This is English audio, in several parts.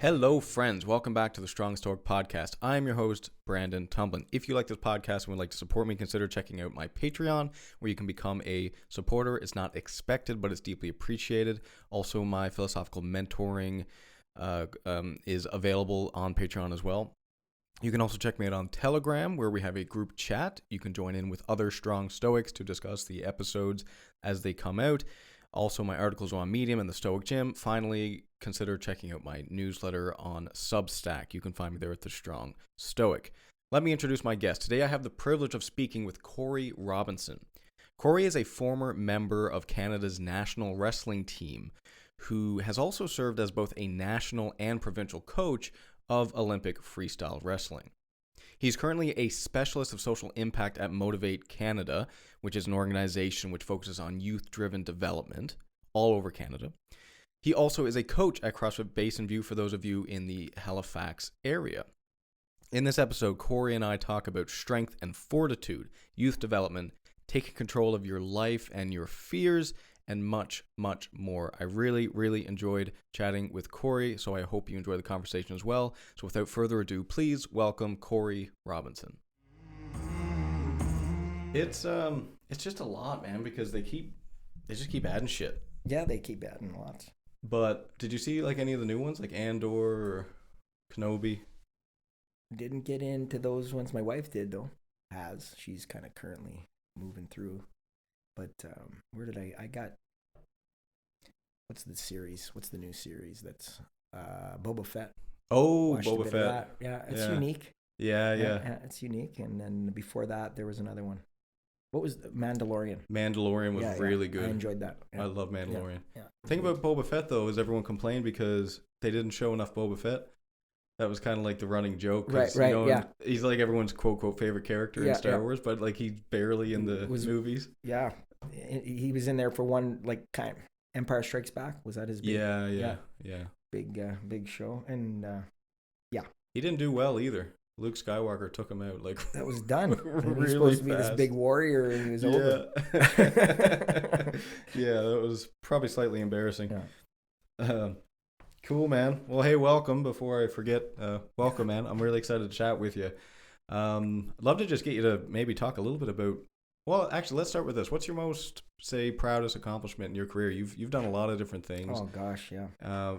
Hello, friends. Welcome back to the Strong Stoic Podcast. I'm your host, Brandon Tumblin. If you like this podcast and would like to support me, consider checking out my Patreon, where you can become a supporter. It's not expected, but it's deeply appreciated. Also, my philosophical mentoring is available on Patreon as well. You can also check me out on Telegram, where we have a group chat. You can join in with other Strong Stoics to discuss the episodes as they come out. Also, my articles are on Medium and the Stoic Gym. Finally, consider checking out my newsletter on Substack. You can find me there at the Strong Stoic. Let me introduce my guest. Today, I have the privilege of speaking with Corey Robinson. Corey is a former member of Canada's national wrestling team, who has also served as both a national and provincial coach of Olympic freestyle wrestling. He's currently a specialist of social impact at Motivate Canada, which is an organization which focuses on youth-driven development all over Canada. He also is a coach at CrossFit Basinview for those of you in the Halifax area. In this episode, Corey and I talk about strength and fortitude, youth development, taking control of your life and your fears, and much, much more. I really enjoyed chatting with Corey, so I hope you enjoy the conversation as well. So without further ado, please welcome Corey Robinson. It's just a lot, man, because they just keep adding shit. Yeah, they keep adding lots. But did you see like any of the new ones, like Andor or Kenobi? Didn't get into those ones. My wife did though. She's kind of currently moving through. But where did I got, what's the series? What's the new series that's Boba Fett? Oh, Watched Boba Fett. Yeah, it's unique. Yeah. It's unique. And then before that, there was another one. What was the Mandalorian? Mandalorian was really good. I enjoyed that. Yeah. I love Mandalorian. Yeah. The thing about Boba Fett, though, is everyone complained because they didn't show enough Boba Fett. That was kind of like the running joke. Right, yeah. He's like everyone's quote favorite character in Star Wars, but like he's barely in the movies. Yeah. He was in there for one, like, kind of Empire Strikes Back. Was that his big? Yeah. Big show. And, He didn't do well either. Luke Skywalker took him out. Like that was done. really he was supposed to be fast. this big warrior, and he was over. Yeah, that was probably slightly embarrassing. Yeah. Cool, man. Well, hey, welcome. Before I forget, welcome, man. I'm really excited to chat with you. I'd love to just get you to maybe talk a little bit about. Well, actually, let's start with this. What's your most, say, proudest accomplishment in your career? You've done a lot of different things. Oh gosh, yeah.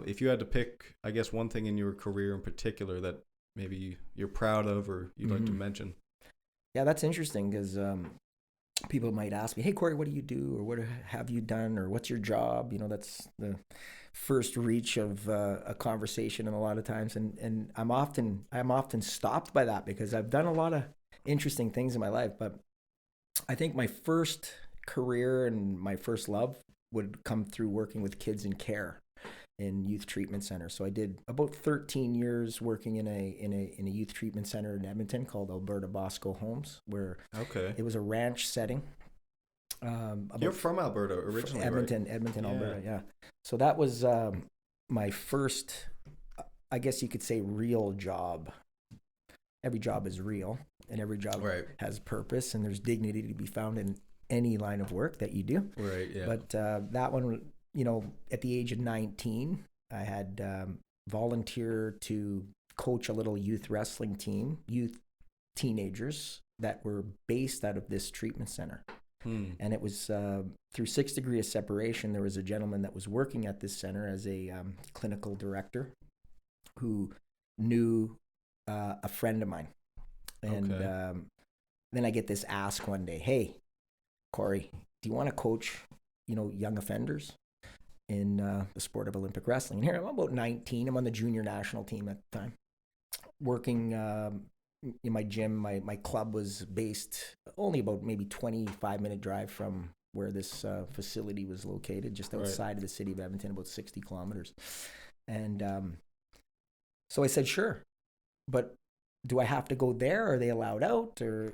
If you had to pick, I guess, one thing in your career in particular that maybe you're proud of or you'd like to mention. Yeah, that's interesting because people might ask me, "Hey, Corey, what do you do, or what have you done, or what's your job?" You know, that's the first reach of a conversation, and a lot of times, and I'm often stopped by that because I've done a lot of interesting things in my life, but I think my first career and my first love would come through working with kids in care in youth treatment center. So I did about 13 years working in a youth treatment center in Edmonton called Alberta Bosco Homes, where it was a ranch setting. You're from Alberta originally, Edmonton, right? Edmonton, Alberta, yeah. So that was my first, I guess you could say, real job. Every job is real, and every job has purpose, and there's dignity to be found in any line of work that you do. Right, yeah. But that one, you know, at the age of 19, I had volunteered to coach a little youth wrestling team, youth teenagers that were based out of this treatment center. And it was through 6 degrees of separation. There was a gentleman that was working at this center as a clinical director who knew a friend of mine. And then I get this ask one day, "Hey, Corey, do you want to coach, young offenders in the sport of Olympic wrestling?" And here I'm about 19. I'm on the junior national team at the time, working in my gym. My club was based only about maybe 25-minute drive from where this facility was located, just outside of the city of Edmonton, about 60 kilometers. And so I said, "Sure, but do I have to go there? Are they allowed out?" Or,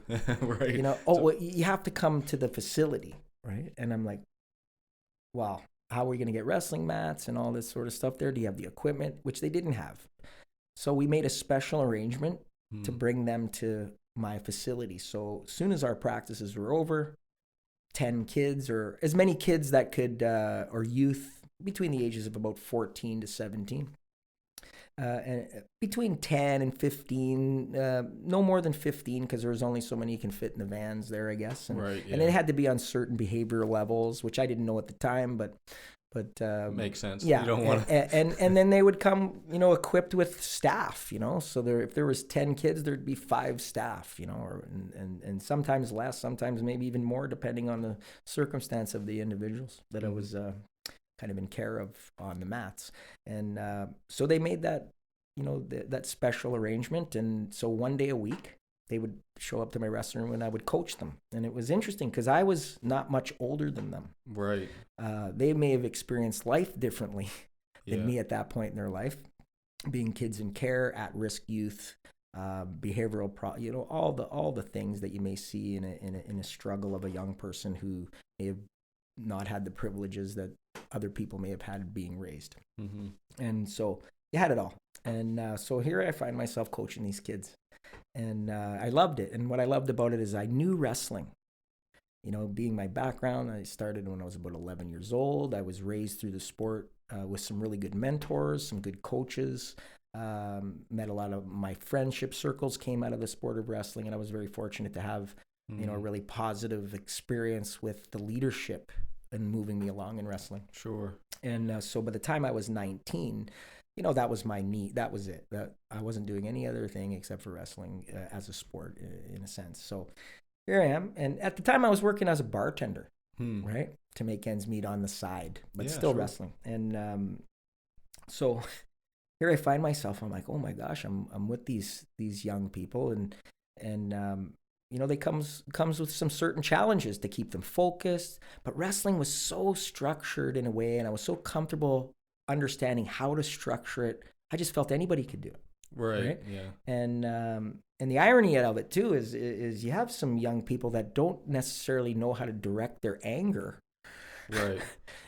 well, you have to come to the facility, right? And I'm like, "Well, how are we going to get wrestling mats and all this sort of stuff there? Do you have the equipment?" Which they didn't have. So we made a special arrangement to bring them to my facility. So as soon as our practices were over, 10 kids or as many kids that could, or youth between the ages of about 14 to 17, and between 10 and 15, no more than 15, because there's only so many you can fit in the vans there, I guess. And, Right. Yeah. and it had to be on certain behavioral levels, which I didn't know at the time, but Makes sense. yeah. You don't want to. And then they would come, equipped with staff, so if there was 10 kids, there'd be 5 staff, and sometimes less, sometimes maybe even more, depending on the circumstance of the individuals that I was kind of in care of on the mats. And so they made that, that special arrangement. And so one day a week, they would show up to my wrestling room and I would coach them. And it was interesting because I was not much older than them. Right. They may have experienced life differently than me Yeah. at that point in their life, being kids in care, at-risk youth, behavioral, all the things that you may see in a struggle of a young person who may have not had the privileges that other people may have had being raised. Mm-hmm. And so you had it all. And so here I find myself coaching these kids. And I loved it. And what I loved about it is I knew wrestling. Being my background, I started when I was about 11 years old. I was raised through the sport with some really good mentors, some good coaches. Met a lot of my friendship circles came out of the sport of wrestling. And I was very fortunate to have, a really positive experience with the leadership and moving me along in wrestling. Sure. And so by the time I was 19, that was my need. That was it. That I wasn't doing any other thing except for wrestling as a sport, in a sense. So here I am. And at the time, I was working as a bartender, right, to make ends meet on the side, but still wrestling. And so here I find myself. I'm like, oh my gosh, I'm with these young people, and they comes with some certain challenges to keep them focused. But wrestling was so structured in a way, and I was so comfortable understanding how to structure it. I just felt anybody could do it. Right. Yeah. And the irony of it too is you have some young people that don't necessarily know how to direct their anger, right,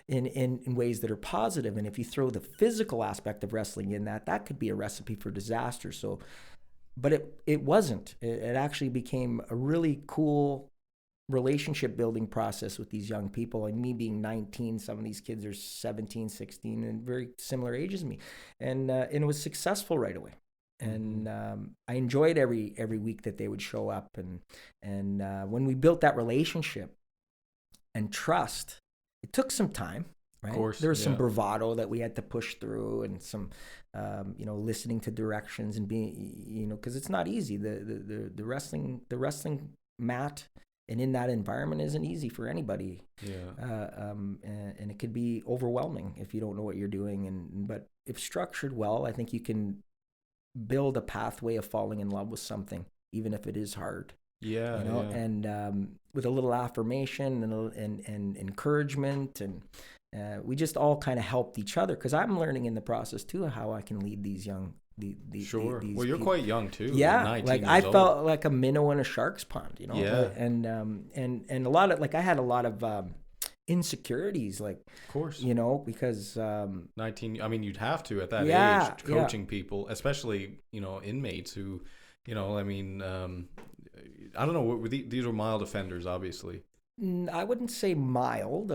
in ways that are positive. And if you throw the physical aspect of wrestling in that could be a recipe for disaster. So, but it wasn't. It actually became a really cool relationship building process with these young people. And me being 19, some of these kids are 17, 16, and very similar ages as me. And it was successful right away. And I enjoyed every week that they would show up. And when we built that relationship and trust, it took some time. Right? Of course, there was some bravado that we had to push through, and some, listening to directions and being, because it's not easy. The wrestling mat and in that environment isn't easy for anybody. Yeah. And it could be overwhelming if you don't know what you're doing. But if structured well, I think you can build a pathway of falling in love with something, even if it is hard. Yeah. And with a little affirmation and encouragement, and we just all kind of helped each other, because I'm learning in the process too how I can lead these young. Sure. These well, you're people. Quite young too. Yeah, 19 like years I old. felt like a minnow in a shark's pond, Yeah. And a lot of, like, I had a lot of insecurities, like, of course, because 19. I mean, you'd have to at that age, coaching people, especially inmates who, I mean, I don't know. These were mild offenders, obviously. I wouldn't say mild.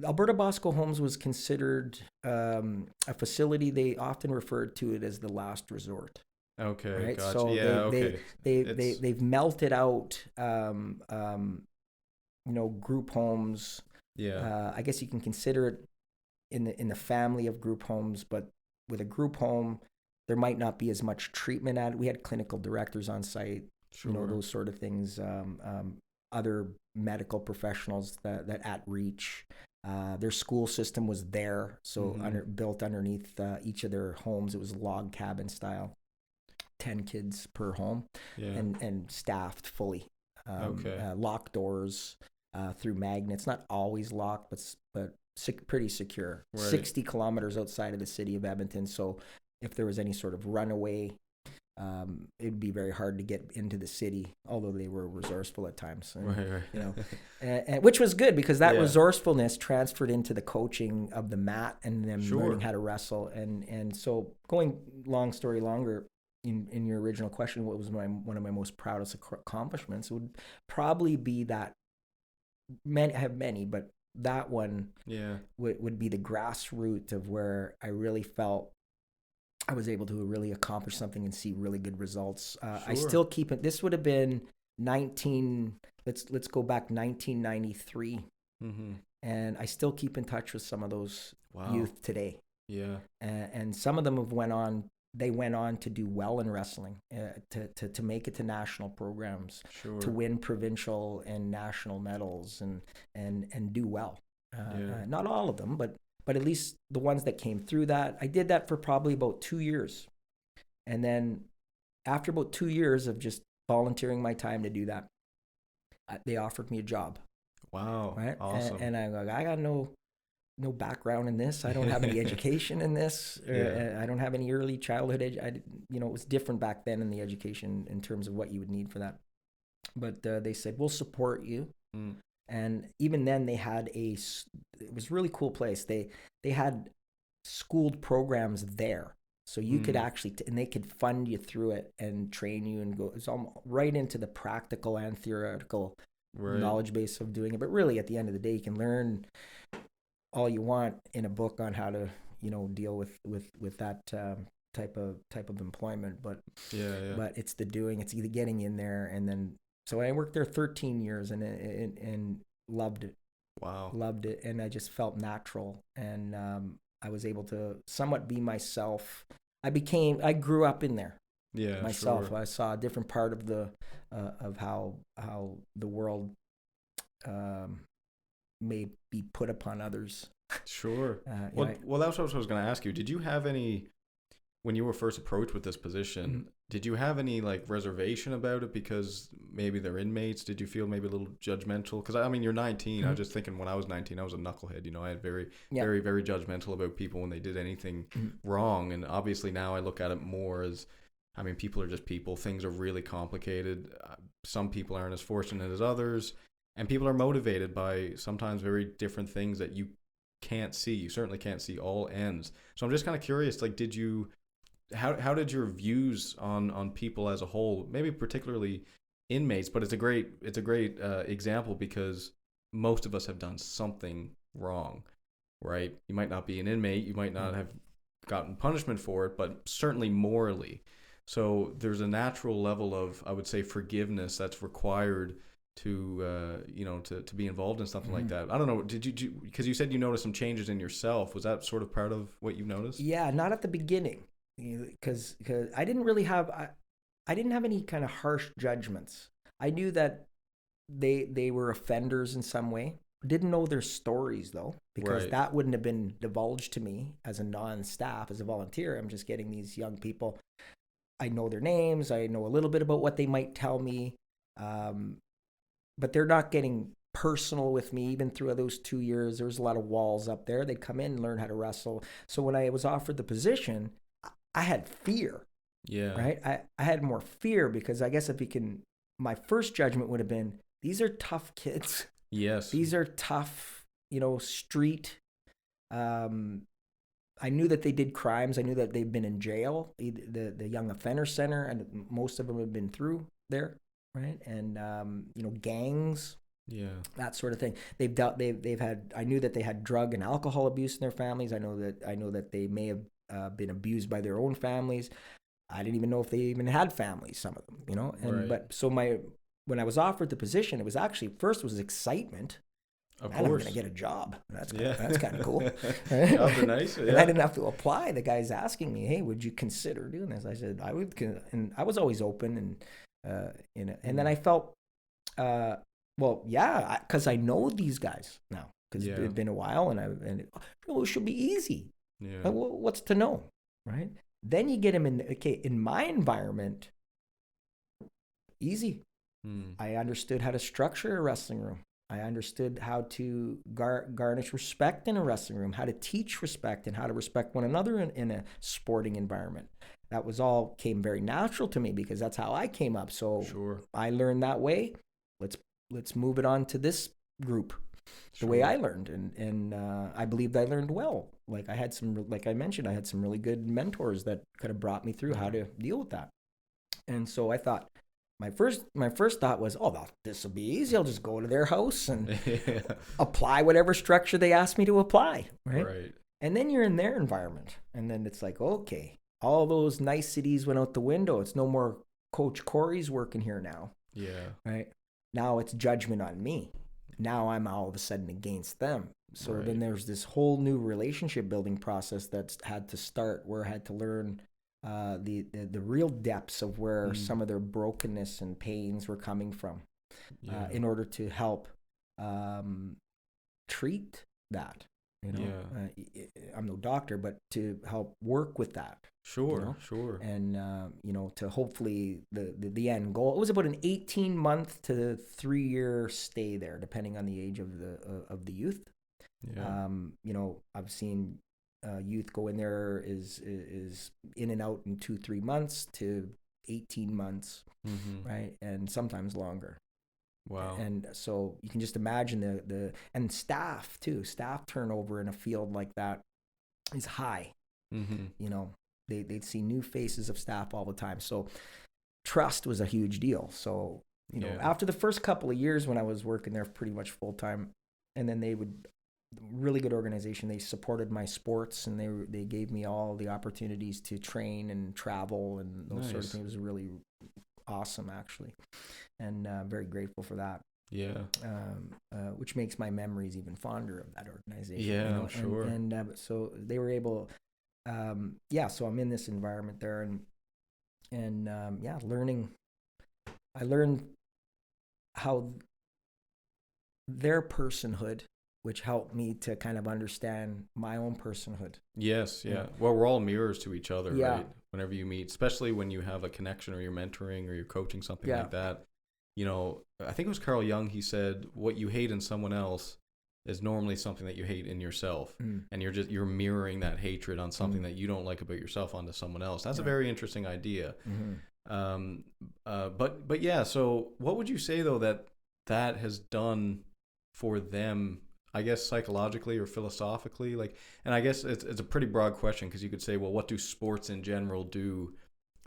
Alberta Bosco Homes was considered a facility. They often referred to it as the last resort. Okay, right? gotcha. So okay. They've melted out, group homes. Yeah. I guess you can consider it in the family of group homes, but with a group home, there might not be as much treatment at it. We had clinical directors on site, Sure. those sort of things. Other medical professionals that at reach. Their school system was there, so built underneath each of their homes. It was log cabin style, 10 kids per home, and staffed fully. Locked doors through magnets, not always locked, but pretty secure. Right. 60 kilometers outside of the city of Edmonton, so if there was any sort of runaway, it'd be very hard to get into the city, although they were resourceful at times. And, right. And which was good, because that resourcefulness transferred into the coaching of the mat and them learning how to wrestle. And so, going long story longer, in your original question, what was one of my most proudest accomplishments would probably be that. I have many, but that one would be the grassroots of where I really felt I was able to really accomplish something and see really good results. I Sure. still keep it. This would have been 19. Let's go back 1993, Mm-hmm. and I still keep in touch with some of those Wow. youth today. Yeah. And some of them have went on. They went on to do well in wrestling, to make it to national programs, Sure. to win provincial and national medals, and do well. Not all of them, but at least the ones that came through that. I did that for probably about 2 years. And then after about 2 years of just volunteering my time to do that, they offered me a job. Wow. Right? Awesome. And I go, I got no background in this. I don't have any education in this. Yeah. I don't have any early childhood. It was different back then in the education in terms of what you would need for that. But they said, we'll support you. Mm. And even then they had it was a really cool place. They had schooled programs there. So you could actually, and they could fund you through it and train you and go, it's almost right into the practical and theoretical knowledge base of doing it. But really at the end of the day, you can learn all you want in a book on how to, deal with that type of employment. But but it's the doing, it's either getting in there and then, so I worked there 13 years and loved it. Wow. Loved it. And I just felt natural. And I was able to somewhat be myself. I grew up in there. Yeah. Myself. Sure. I saw a different part of of how the world may be put upon others. Sure. Well, that's what I was going to ask you. Did you have any, when you were first approached with this position, did you have any like reservation about it because maybe they're inmates? Did you feel maybe a little judgmental? Because I mean, you're 19. I was just thinking when I was 19, I was a knucklehead. I had very, very judgmental about people when they did anything wrong. And obviously now I look at it more as, I mean, people are just people. Things are really complicated. Some people aren't as fortunate as others. And people are motivated by sometimes very different things that you can't see. You certainly can't see all ends. So I'm just kind of curious, like, how did your views on people as a whole, maybe particularly inmates, but it's a great example because most of us have done something wrong, right? You might not be an inmate, you might not have gotten punishment for it, but certainly morally. So there's a natural level of, I would say, forgiveness that's required to to be involved in something like that. I don't know, did you, because you said you noticed some changes in yourself, was that sort of part of what you noticed? Yeah, not at the beginning, because I didn't really have I didn't have any kind of harsh judgments. I knew that they were offenders in some way. Didn't know their stories though, because that wouldn't have been divulged to me as a non-staff, as a volunteer. I'm just getting these young people. I know their names. I know a little bit about what they might tell me. But they're not getting personal with me. Even through those 2 years, there was a lot of walls up there. They'd come in and learn how to wrestle. So when I was offered the position, I had fear. Yeah. Right? I had more fear because I guess my first judgment would have been, these are tough kids. Yes. These are tough, street. I knew that they did crimes. I knew that they've been in jail, the Young Offender Center, and most of them have been through there. Right. And, gangs, that sort of thing. They've had, I knew that they had drug and alcohol abuse in their families. I know that they may have been abused by their own families. I didn't even know if they even had families, some of them, but so when I was offered the position, it was actually, first was excitement. Of I'm course. going to get a job. That's kind of cool. Jobs are nice. Yeah. And I didn't have to apply. The guy's asking me, hey, would you consider doing this? I said, I would. And I was always open and then I felt, because I know these guys now, because it's been a while, and it should be easy. Yeah. But what's to know, right? Then you get him in my environment, easy. I understood how to structure a wrestling room. I understood how to garnish respect in a wrestling room, how to teach respect, and how to respect one another in a sporting environment. That came very natural to me because that's how I came up. So I learned that way. Let's move it on to this group, the way I learned, and I believed I learned well. Like I mentioned, I had some really good mentors that could have brought me through how to deal with that. And so I thought, my first thought was, this will be easy. I'll just go to their house and apply whatever structure they asked me to apply, right? And then you're in their environment, and then it's like, okay, all those niceties went out the window. It's no more Coach Corey's working here now. Yeah. Right. Now it's judgment on me. Now I'm all of a sudden against them. So Right. then there's this whole new relationship building process that's had to start, where I had to learn the real depths of where some of their brokenness and pains were coming from, in order to help treat that. You know, I'm no doctor, but to help work with that. Sure, you know? sure. And to hopefully the end goal. It was about an 18-month to 3-year stay there, depending on the age of the youth. Yeah. I've seen youth go in there is in and out in 2-3 months to 18 months, right, and sometimes longer. Wow. And so you can just imagine and staff turnover in a field like that is high. You know, they'd see new faces of staff all the time. So trust was a huge deal. So, after the first couple of years when I was working there pretty much full time, and then really good organization. They supported my sports, and they gave me all the opportunities to train and travel and those sort of things. It was really awesome, actually. And very grateful for that. Yeah. Which makes my memories even fonder of that organization. Yeah, sure. And so they were able, so I'm in this environment there, and learning. I learned how their personhood, which helped me to kind of understand my own personhood. Yes, yeah. Well, we're all mirrors to each other, Yeah. right? Whenever you meet, especially when you have a connection or you're mentoring or you're coaching, something like that. I think it was Carl Jung, he said, what you hate in someone else is normally something that you hate in yourself. And you're mirroring that hatred on something that you don't like about yourself onto someone else. That's a very interesting idea. But yeah, so what would you say though that has done for them, I guess psychologically or philosophically? And I guess it's a pretty broad question, because you could say, well, what do sports in general do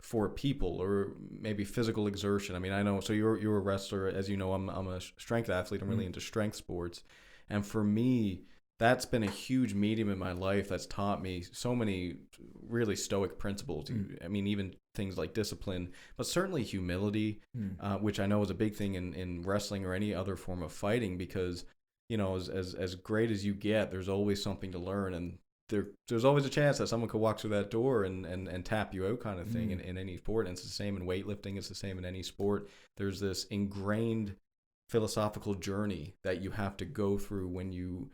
for people, or maybe physical exertion? I mean, I know, so you're a wrestler, as you know. I'm a strength athlete. I'm really into strength sports, and for me, that's been a huge medium in my life that's taught me so many really stoic principles. I mean, even things like discipline, but certainly humility, which I know is a big thing in wrestling or any other form of fighting, because as great as you get, there's always something to learn, and there's always a chance that someone could walk through that door and tap you out, kind of thing, in any sport. And it's the same in weightlifting. It's the same in any sport. There's this ingrained philosophical journey that you have to go through when you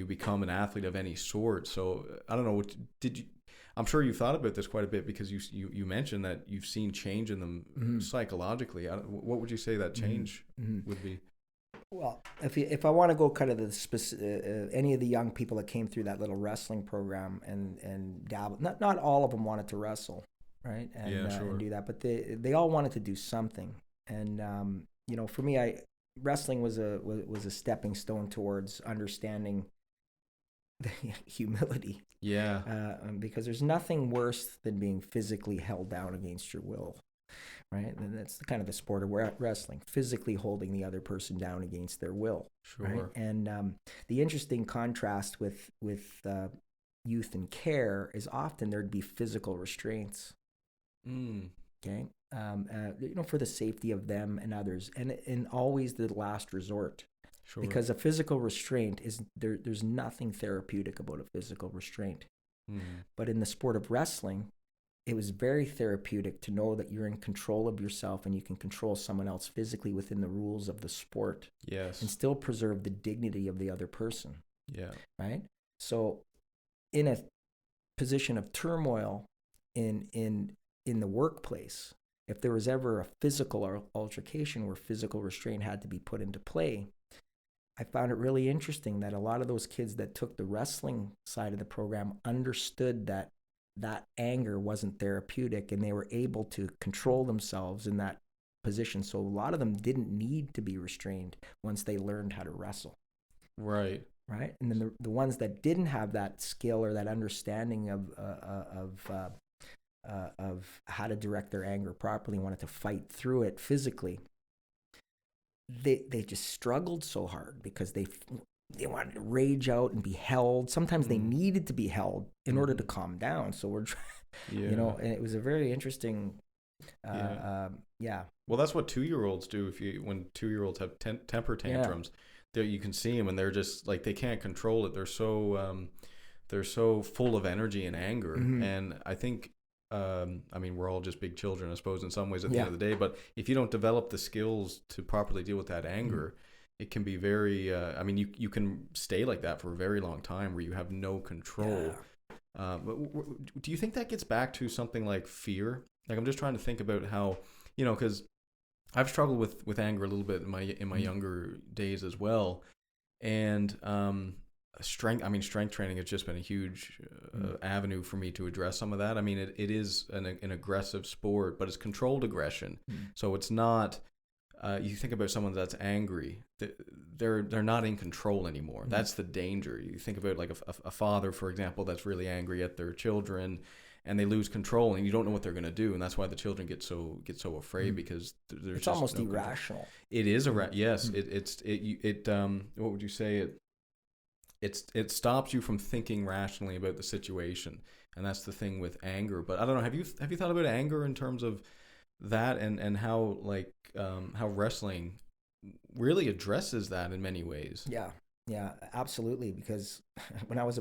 become an athlete of any sort. So I don't know, I'm sure you've thought about this quite a bit, because you mentioned that you've seen change in them psychologically. What would you say that change would be? Well, if I want to go kind of any of the young people that came through that little wrestling program and dabble, not all of them wanted to wrestle, right? And, and do that, but they all wanted to do something. And for me, wrestling was a stepping stone towards understanding the humility. Yeah. Because there's nothing worse than being physically held down against your will. Right, and that's kind of the sport of wrestling, physically holding the other person down against their will. Sure. Right? And the interesting contrast with youth and care is often there'd be physical restraints. Okay, for the safety of them and others, and always the last resort. Sure. Because a physical restraint is there's nothing therapeutic about a physical restraint. But in the sport of wrestling, it was very therapeutic to know that you're in control of yourself and you can control someone else physically within the rules of the sport. Yes. And still preserve the dignity of the other person. Yeah. Right? So in a position of turmoil in the workplace, if there was ever a physical altercation where physical restraint had to be put into play, I found it really interesting that a lot of those kids that took the wrestling side of the program understood that anger wasn't therapeutic, and they were able to control themselves in that position. So a lot of them didn't need to be restrained once they learned how to wrestle. Right. Right. And then the ones that didn't have that skill or that understanding of how to direct their anger properly, wanted to fight through it physically, they just struggled so hard because they wanted to rage out and be held. Sometimes they needed to be held in order to calm down. So we're trying, and it was a very interesting, Well, that's what 2-year-olds do. When 2-year-olds have temper tantrums, there you can see them, and they're just like, they can't control it. They're so full of energy and anger. And I think, I mean, we're all just big children, I suppose, in some ways at the end of the day. But if you don't develop the skills to properly deal with that anger, it can be very, I mean, you can stay like that for a very long time where you have no control. But do you think that gets back to something like fear? Like, I'm just trying to think about how, because I've struggled with anger a little bit in my younger days as well. And strength training has just been a huge avenue for me to address some of that. I mean, it is an aggressive sport, but it's controlled aggression. So it's not, you think about someone that's angry, they're not in control anymore. That's the danger. You think about like a father, for example, that's really angry at their children, and they lose control, and you don't know what they're going to do, and that's why the children get so afraid, because there's it's almost irrational. It is yes. It what would you say? It stops you from thinking rationally about the situation, and that's the thing with anger. But I don't know. Have you thought about anger in terms of that, and how how wrestling really addresses that in many ways? Yeah, absolutely. Because when I was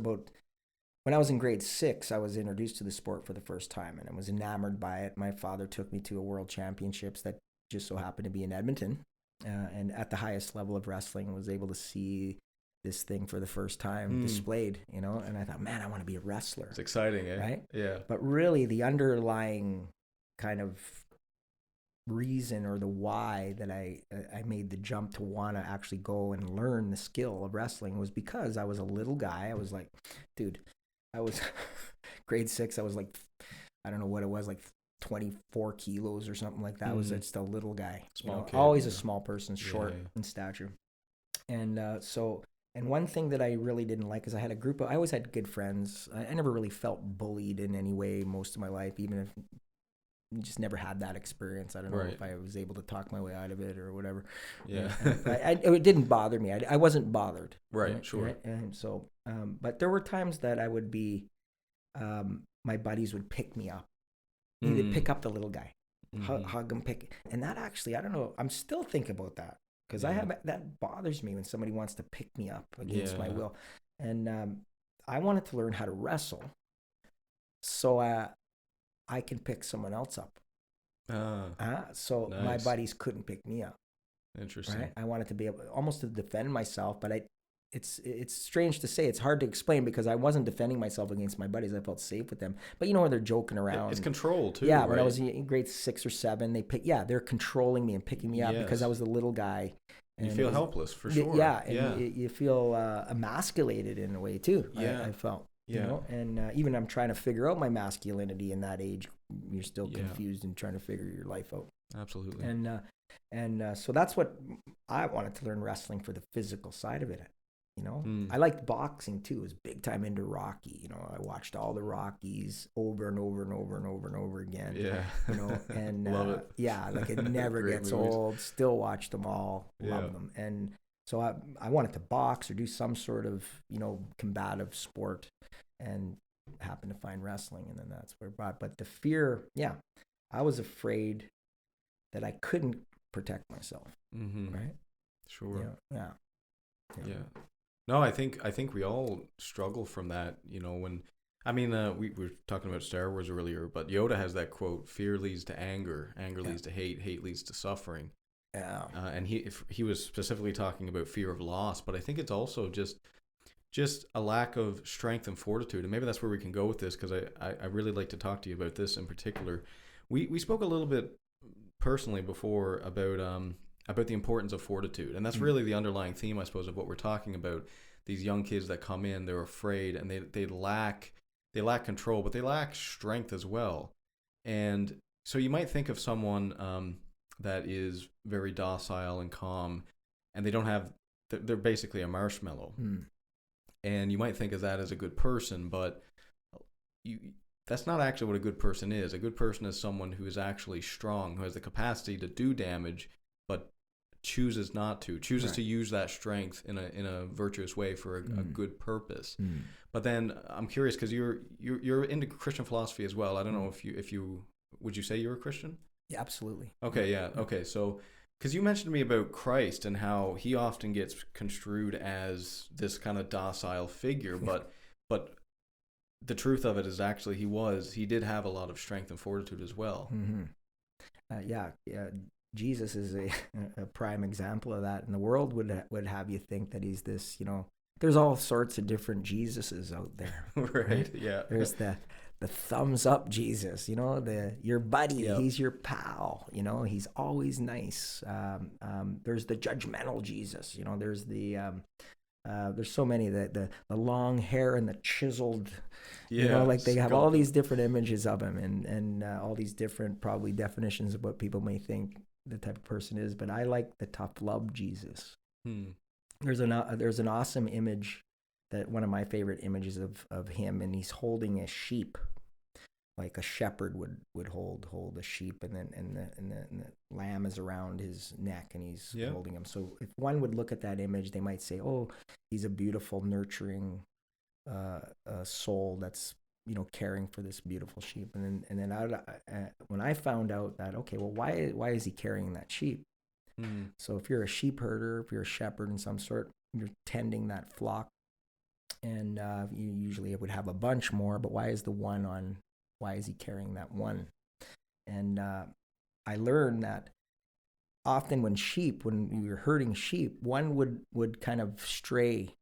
in grade 6, I was introduced to the sport for the first time, and I was enamored by it. My father took me to a world championships that just so happened to be in Edmonton, and at the highest level of wrestling, was able to see this thing for the first time displayed, and I thought, man, I want to be a wrestler. It's exciting, eh? Right? Yeah. But really, the underlying kind of reason, or the why that I made the jump to want to actually go and learn the skill of wrestling, was because I was a little guy. I was like, dude, I was grade 6. I was like, I don't know what it was, like 24 kilos or something like that. I was just a little guy, small kid, always a small person, short in stature. And and one thing that I really didn't like is I always had good friends. I never really felt bullied in any way most of my life, even if just never had that experience. I don't know if I was able to talk my way out of it or whatever. Yeah. It didn't bother me. I wasn't bothered. Sure. Right? And so, but there were times that I would be, my buddies would pick me up. They'd pick up the little guy, hug him, and that actually, I don't know, I'm still thinking about that, because that bothers me when somebody wants to pick me up against my will. And I wanted to learn how to wrestle, so I can pick someone else up. So nice. My buddies couldn't pick me up. Interesting. Right? I wanted to be able almost to defend myself, but it's strange to say. It's hard to explain, because I wasn't defending myself against my buddies. I felt safe with them. But where they're joking around. It's control too. Yeah, when I was in grade 6 or 7, they're controlling me and picking me up because I was the little guy. And you feel helpless for sure. Yeah, and you feel emasculated in a way too. Yeah. I felt. And even I'm trying to figure out my masculinity in that age. You're still confused and trying to figure your life out. Absolutely. And so that's what I wanted to learn, wrestling for the physical side of it. I liked boxing too. I was big time into Rocky. I watched all the Rockies over and over and over and over and over again. Yeah. And love it. Yeah, like it never gets old. Still watch them all. Love them. And so I wanted to box or do some sort of combative sport, and happened to find wrestling, and then that's where it brought. But the fear, I was afraid that I couldn't protect myself. Right? Sure. Yeah. No, I think we all struggle from that. When we were talking about Star Wars earlier, but Yoda has that quote: "Fear leads to anger, anger leads to hate, hate leads to suffering." Yeah. And he was specifically talking about fear of loss, but I think it's also just a lack of strength and fortitude. And maybe that's where we can go with this, because I really like to talk to you about this in particular. We spoke a little bit personally before about the importance of fortitude, and that's really the underlying theme, I suppose, of what we're talking about. These young kids that come in, they're afraid, and they lack control, but they lack strength as well. And so you might think of someone that is very docile and calm, and they're basically a marshmallow. And you might think of that as a good person, but that's not actually what a good person is. A good person is someone who is actually strong, who has the capacity to do damage, but chooses not to, chooses Right. to use that strength in a virtuous way for a good purpose. But then I'm curious, because you're into Christian philosophy as well. I don't know if you would you say you're a Christian? Yeah, absolutely. Okay, yeah. Okay, so because you mentioned to me about Christ and how he often gets construed as this kind of docile figure, but the truth of it is actually he did have a lot of strength and fortitude as well. Yeah. Jesus is a prime example of that, and the world would have you think that he's this. There's all sorts of different Jesuses out there. Right? Yeah. There's the thumbs up Jesus, your buddy, Yep. he's your pal, he's always nice. There's the judgmental Jesus, there's there's so many, the long hair and the chiseled, they have all these different images of him, and all these different probably definitions of what people may think the type of person is. But I like the tough love Jesus. There's an awesome image, that one of my favorite images of him, and he's holding a sheep, like a shepherd would hold a sheep, and the lamb is around his neck, and he's holding him. So if one would look at that image, they might say, oh, he's a beautiful, nurturing soul that's caring for this beautiful sheep. And then when I found out that, okay, well, why is he carrying that sheep? So if you're a sheep herder, if you're a shepherd in some sort, you're tending that flock, and you usually would have a bunch more, but why is he carrying that one? And I learned that often when you're herding sheep, one would kind of stray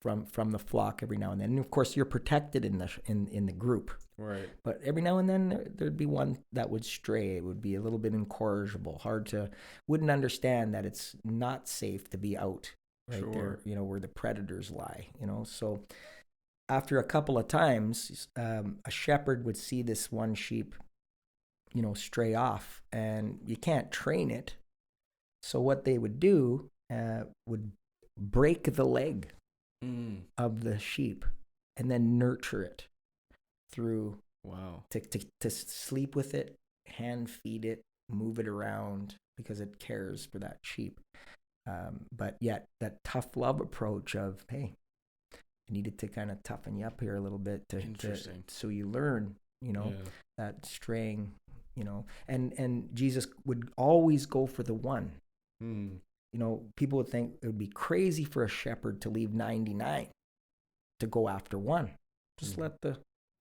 from the flock every now and then. And of course, you're protected in the group. Right. But every now and then there'd be one that would stray. It would be a little bit incorrigible, wouldn't understand that it's not safe to be out there, where the predators lie, So after a couple of times, a shepherd would see this one sheep, stray off, and you can't train it. So what they would do would break the leg of the sheep and then nurture it through to sleep with it, hand feed it, move it around, because it cares for that sheep. But yet that tough love approach of, hey, I needed to kind of toughen you up here a little bit so you learn, that straying, and Jesus would always go for the one. People would think it would be crazy for a shepherd to leave 99 to go after one. Just let the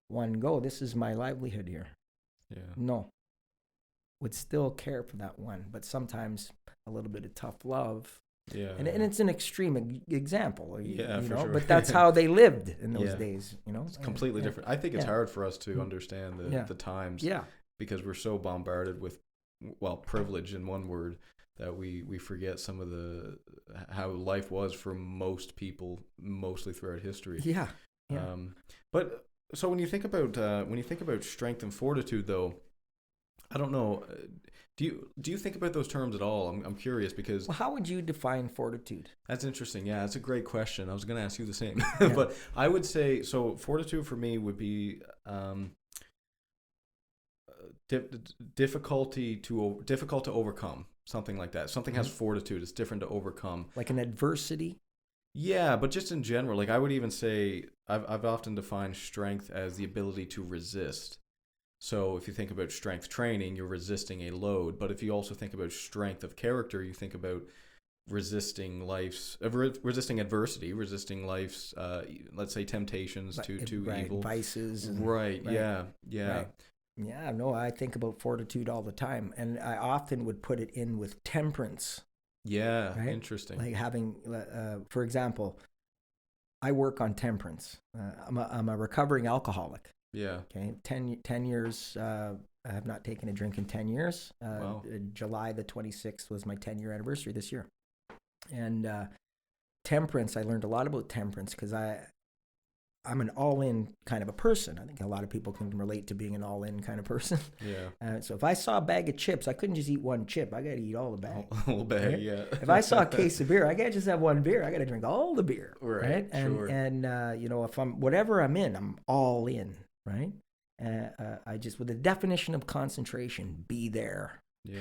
one go. This is my livelihood here. No, would still care for that one, but sometimes a little bit of tough love. And it's an extreme example, for sure. But that's how they lived in those days. It's completely different. I think it's hard for us to understand the times, because we're so bombarded with, privilege in one word, that we forget some of how life was for most people, mostly throughout history. But so when you think about strength and fortitude, though, I don't know. Do you think about those terms at all? I'm curious, because how would you define fortitude? That's interesting. Yeah, that's a great question. I was going to ask you the same, but I would say, so fortitude for me would be difficult to overcome, something like that. Something has fortitude. It's different to overcome, like an adversity. Yeah, but just in general, like I would even say, I've often defined strength as the ability to resist. So if you think about strength training, you're resisting a load. But if you also think about strength of character, you think about resisting adversity, resisting life's, let's say, temptations to evil. Vices. Right. Yeah. Right. Yeah, no, I think about fortitude all the time. And I often would put it in with temperance. Yeah, right? Interesting. Like having, for example, I work on temperance. I'm a recovering alcoholic. Yeah. Okay. 10 years. I have not taken a drink in 10 years. Wow. July the 26th was my 10-year anniversary this year. And temperance, I learned a lot about temperance because I'm an all-in kind of a person. I think a lot of people can relate to being an all-in kind of person. Yeah. So if I saw a bag of chips, I couldn't just eat one chip. I got to eat all the bag. Whole bag, right? yeah. If I saw a case of beer, I can't just have one beer. I got to drink all the beer. Right. Sure. And if whatever I'm in, I'm all in. Right. I just, with the definition of concentration, be there. Yeah.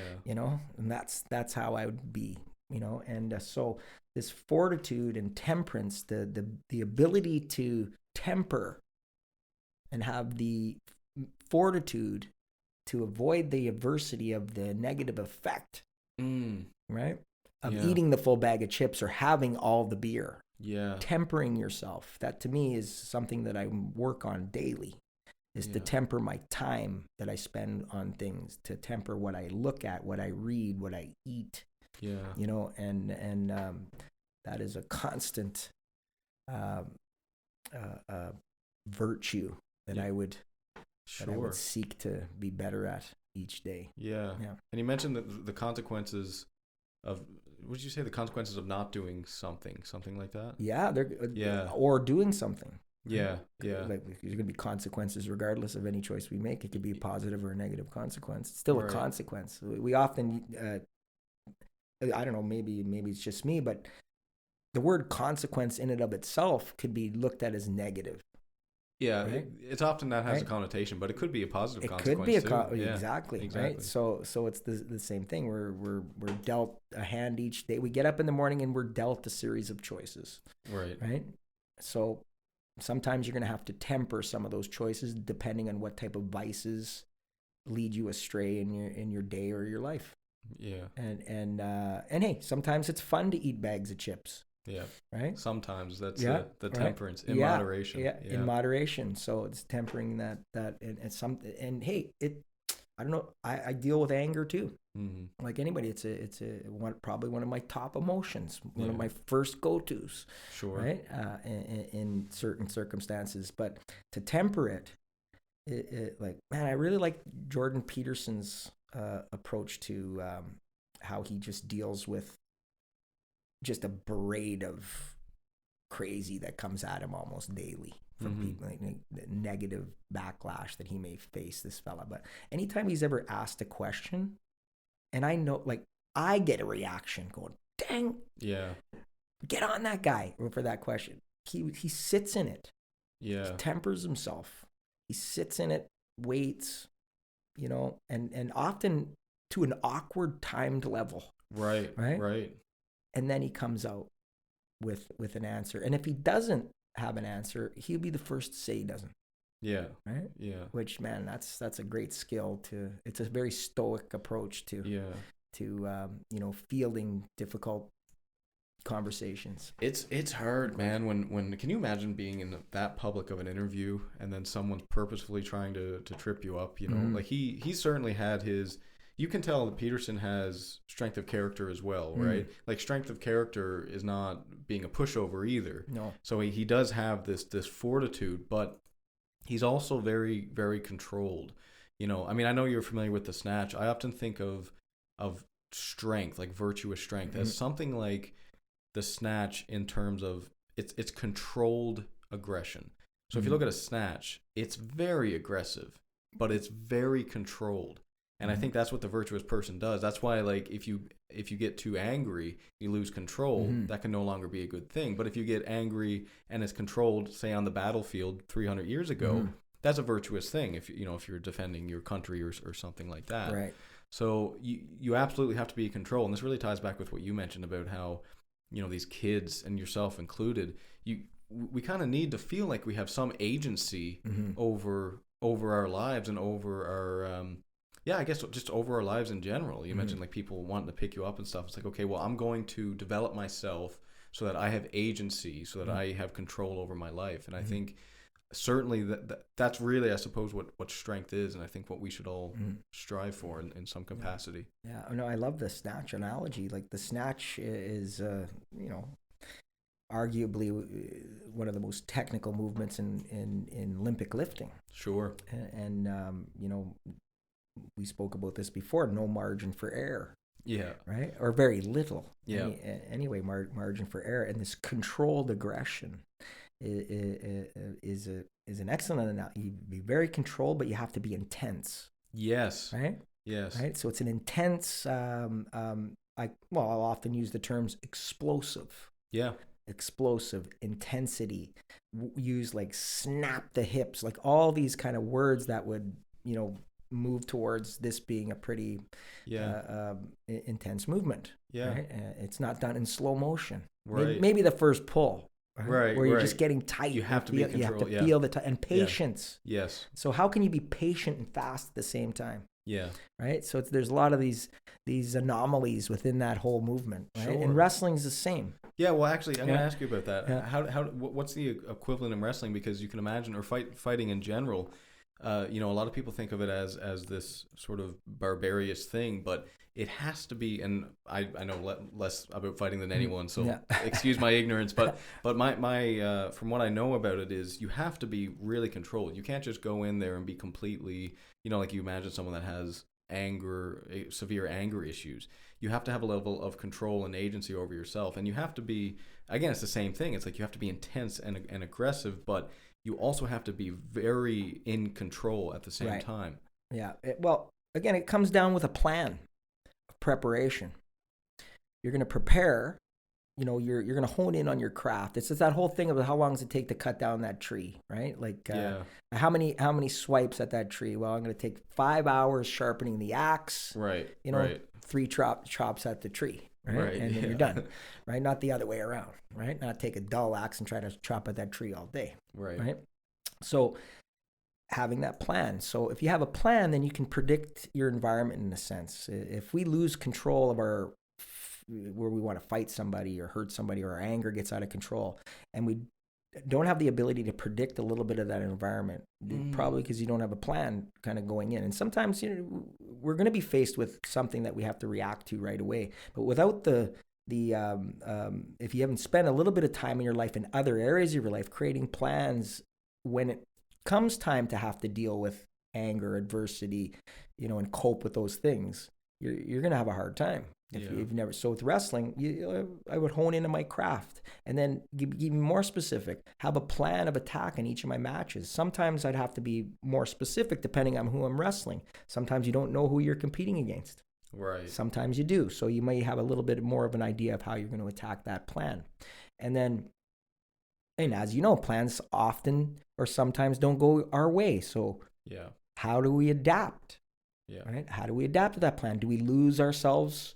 And that's how I would be And so this fortitude and temperance, the ability to temper and have the fortitude to avoid the adversity of the negative effect, right? Of eating the full bag of chips or having all the beer. Yeah. Tempering yourself. That to me is something that I work on daily, is to temper my time that I spend on things, to temper what I look at, what I read, what I eat. Yeah. And that is a constant virtue that I would seek to be better at each day. Yeah. And you mentioned that the consequences of, what did you say? The consequences of not doing something like that? Yeah. Or doing something. Yeah. Yeah. Like there's going to be consequences regardless of any choice we make. It could be a positive or a negative consequence. It's still a consequence. We often, I don't know, maybe it's just me, but the word consequence in and of itself could be looked at as negative. Yeah, right? It's often that has a connotation, but it could be a positive consequence. It could be exactly. Right. So it's the same thing. We're dealt a hand each day. We get up in the morning and we're dealt a series of choices. Right. So sometimes you're going to have to temper some of those choices depending on what type of vices lead you astray in your day or your life. Yeah. And hey, sometimes it's fun to eat bags of chips. Yeah. Right. Sometimes that's the temperance in moderation. Yeah. In moderation. So it's tempering that and hey, I don't know. I deal with anger too. Mm-hmm. Like anybody, it's probably one of my top emotions. One of my first go-tos. Sure. Right. In certain circumstances, but to temper it, like, man, I really like Jordan Peterson's approach to how he just deals with just a parade of crazy that comes at him almost daily from people, like the negative backlash that he may face, this fella. But anytime he's ever asked a question, and I know, like, I get a reaction going, dang, get on that guy for that question. He sits in it. He tempers himself. He sits in it, waits, and often to an awkward timed level. Right. And then he comes out with an answer. And if he doesn't have an answer, he'll be the first to say he doesn't. Yeah. Right? Yeah. Which, man, that's a great skill it's a very stoic approach to fielding difficult conversations. It's hard, man, when can you imagine being in that public of an interview and then someone's purposefully trying to trip you up, like he certainly had his. You can tell that Peterson has strength of character as well, right? Like, strength of character is not being a pushover either. No. So he does have this fortitude, but he's also very, very controlled. I mean, I know you're familiar with the snatch. I often think of strength, like virtuous strength, as something like the snatch in terms of it's controlled aggression. So if you look at a snatch, it's very aggressive, but it's very controlled. And I think that's what the virtuous person does. That's why, like, if you get too angry, you lose control. That can no longer be a good thing. But if you get angry and it's controlled, say on the battlefield 300 years ago, that's a virtuous thing. If you're defending your country or something like that. Right. So you absolutely have to be in control. And this really ties back with what you mentioned about how, these kids, and yourself included, we kind of need to feel like we have some agency over our lives and over our I guess just over our lives in general. You mentioned, like, people wanting to pick you up and stuff. It's like, okay, well, I'm going to develop myself so that I have agency, so that I have control over my life. And I think certainly that's really, I suppose, what strength is, and I think what we should all strive for in some capacity. Yeah, no, I love the snatch analogy. Like, the snatch is, arguably one of the most technical movements in Olympic lifting. Sure. And we spoke about this before, no margin for error. Yeah. Right? Or very little. Yeah. Anyway, margin for error. And this controlled aggression is an excellent analogy. You be very controlled, but you have to be intense. Yes. Right? Yes. Right? So it's an intense, I'll often use the terms explosive. Yeah. Explosive, intensity, use like snap the hips, like all these kind of words that would, move towards this being a pretty intense movement. Yeah. Right? It's not done in slow motion. Right. Maybe the first pull. Right. Where you're just getting tight. You have to be in control. You have to feel the and patience. Yeah. Yes. So how can you be patient and fast at the same time? Yeah. Right. So there's a lot of these anomalies within that whole movement. Right. Sure. And wrestling's the same. Yeah. Well, actually, I'm going to ask you about that. Yeah. What's the equivalent in wrestling? Because you can imagine, or fighting in general, a lot of people think of it as this sort of barbarous thing, but it has to be, and I know less about fighting than anyone, so excuse my ignorance, but my from what I know about it is you have to be really controlled. You can't just go in there and be completely, like you imagine someone that has severe anger issues. You have to have a level of control and agency over yourself, and you have to be, again, it's the same thing. It's like you have to be intense and aggressive, but you also have to be very in control at the same time. Yeah. Well, again, it comes down with a plan of preparation. You're going to prepare, you're going to hone in on your craft. It's just that whole thing about how long does it take to cut down that tree, right? Like how many swipes at that tree? Well, I'm going to take 5 hours sharpening the axe. Right. 3 chops at the tree. Right. And then you're done. Right. Not the other way around. Right. Not take a dull axe and try to chop at that tree all day. Right. So having that plan. So if you have a plan, then you can predict your environment in a sense. If we lose control of where we want to fight somebody or hurt somebody, or our anger gets out of control, and we don't have the ability to predict a little bit of that environment, probably because you don't have a plan kind of going in. And sometimes we're going to be faced with something that we have to react to right away. But without if you haven't spent a little bit of time in your life in other areas of your life creating plans, when it comes time to have to deal with anger, adversity, and cope with those things, you're going to have a hard time. If you've never, so with wrestling, I would hone into my craft and then give me more specific, have a plan of attack in each of my matches. Sometimes I'd have to be more specific depending on who I'm wrestling. Sometimes you don't know who you're competing against. Right. Sometimes you do. So you may have a little bit more of an idea of how you're going to attack that plan. And as you know, plans often or sometimes don't go our way. So how do we adapt? Yeah. Right? How do we adapt to that plan? Do we lose ourselves?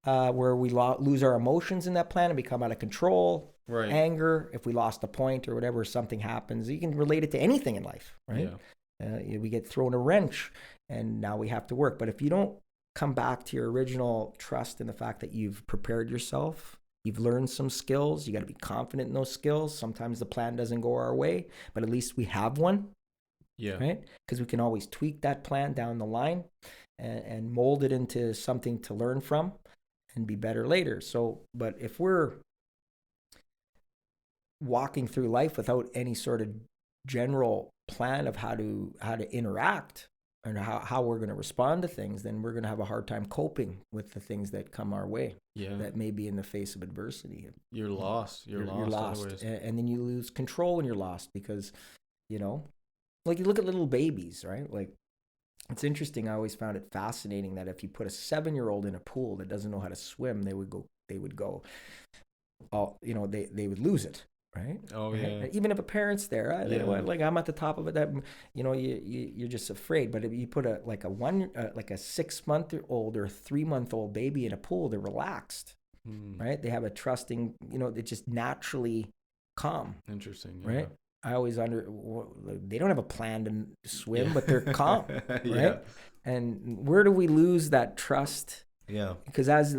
Where we lose our emotions in that plan and become out of control, anger, if we lost a point or whatever, something happens. You can relate it to anything in life, right? Yeah. We get thrown a wrench and now we have to work. But if you don't come back to your original trust in the fact that you've prepared yourself, you've learned some skills, you got to be confident in those skills. Sometimes the plan doesn't go our way, but at least we have one. Yeah. Right? Because we can always tweak that plan down the line and mold it into something to learn from and be better later. So, but if we're walking through life without any sort of general plan of how to interact and how we're going to respond to things, then we're going to have a hard time coping with the things that come our way. Yeah. That may be in the face of adversity. You're lost. You're lost. And then you lose control when you're lost because, like you look at little babies, right? Like, it's interesting. I always found it fascinating that if you put a 7-year-old in a pool that doesn't know how to swim, they would go, they would lose it, right? Oh yeah. Right? Even if a parent's there, like I'm at the top of it, that you're just afraid. But if you put a 6-month-old or a 3-month-old baby in a pool, they're relaxed, right? They have a trusting, they just naturally calm. Interesting, yeah. Right? I always they don't have a plan to swim, but they're calm, right? Yeah. And where do we lose that trust? Yeah. Because as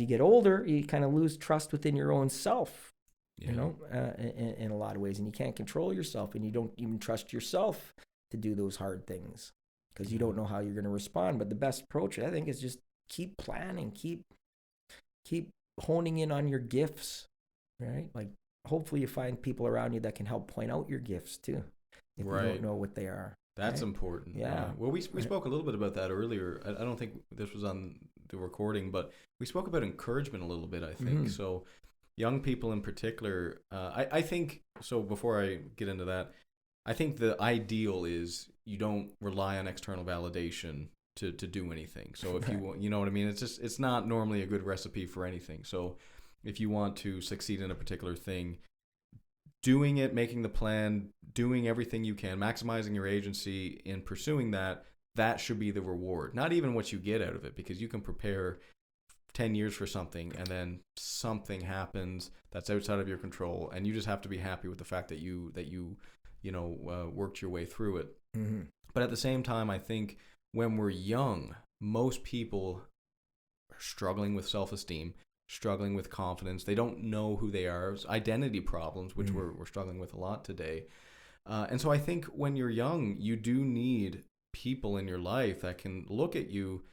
you get older, you kind of lose trust within your own self, in a lot of ways, and you can't control yourself, and you don't even trust yourself to do those hard things because you don't know how you're going to respond. But the best approach, I think, is just keep planning, keep honing in on your gifts, right? Like, hopefully you find people around you that can help point out your gifts too, if you don't know what they are. That's important. Yeah. Well, we spoke a little bit about that earlier. I don't think this was on the recording, but we spoke about encouragement a little bit, I think. Mm-hmm. So young people in particular, I think, so before I get into that, I think the ideal is you don't rely on external validation to do anything. So if you know what I mean? It's not normally a good recipe for anything. So if you want to succeed in a particular thing, doing it, making the plan, doing everything you can, maximizing your agency in pursuing that, that should be the reward, not even what you get out of it, because you can prepare 10 years for something and then something happens that's outside of your control, and you just have to be happy with the fact that you worked your way through it. Mm-hmm. But at the same time, I think when we're young, most people are struggling with self-esteem, struggling with confidence. They don't know who they are. It's identity problems, which we're struggling with a lot today. And so I think when you're young, you do need people in your life that can look at you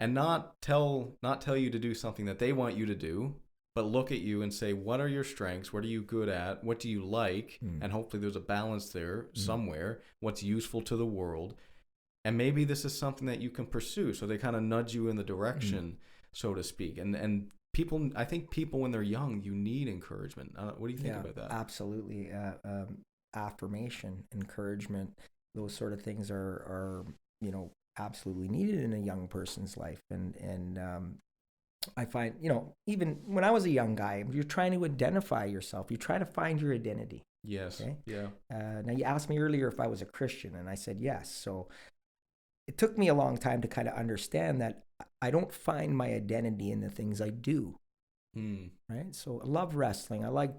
and not tell you to do something that they want you to do, but look at you and say, what are your strengths? What are you good at? What do you like? And hopefully there's a balance there somewhere. What's useful to the world? And maybe this is something that you can pursue. So they kind of nudge you in the direction, so to speak. And people, I think people when they're young, you need encouragement. What do you think about that? Absolutely. Affirmation, encouragement, those sort of things are absolutely needed in a young person's life. And I find, even when I was a young guy, you're trying to identify yourself. You're trying to find your identity. Yes. Okay? Yeah. Now, you asked me earlier if I was a Christian, and I said yes. So it took me a long time to kind of understand that I don't find my identity in the things I do. Right. So I love wrestling. I like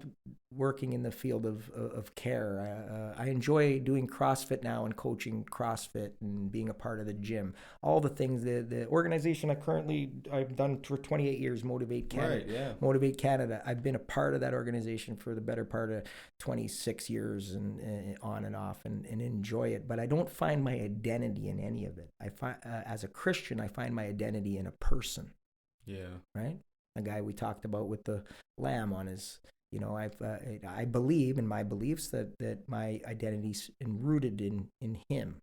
working in the field of care. I enjoy doing CrossFit now and coaching CrossFit and being a part of the gym. All the things, the organization I've done for 28 years, Motivate Canada. Right, yeah. Motivate Canada. I've been a part of that organization for the better part of 26 years and on and off and enjoy it. But I don't find my identity in any of it. I find as a Christian, I find my identity in a person. Yeah. Right. A guy we talked about with the lamb on his, I believe in my beliefs that my identity's rooted in him,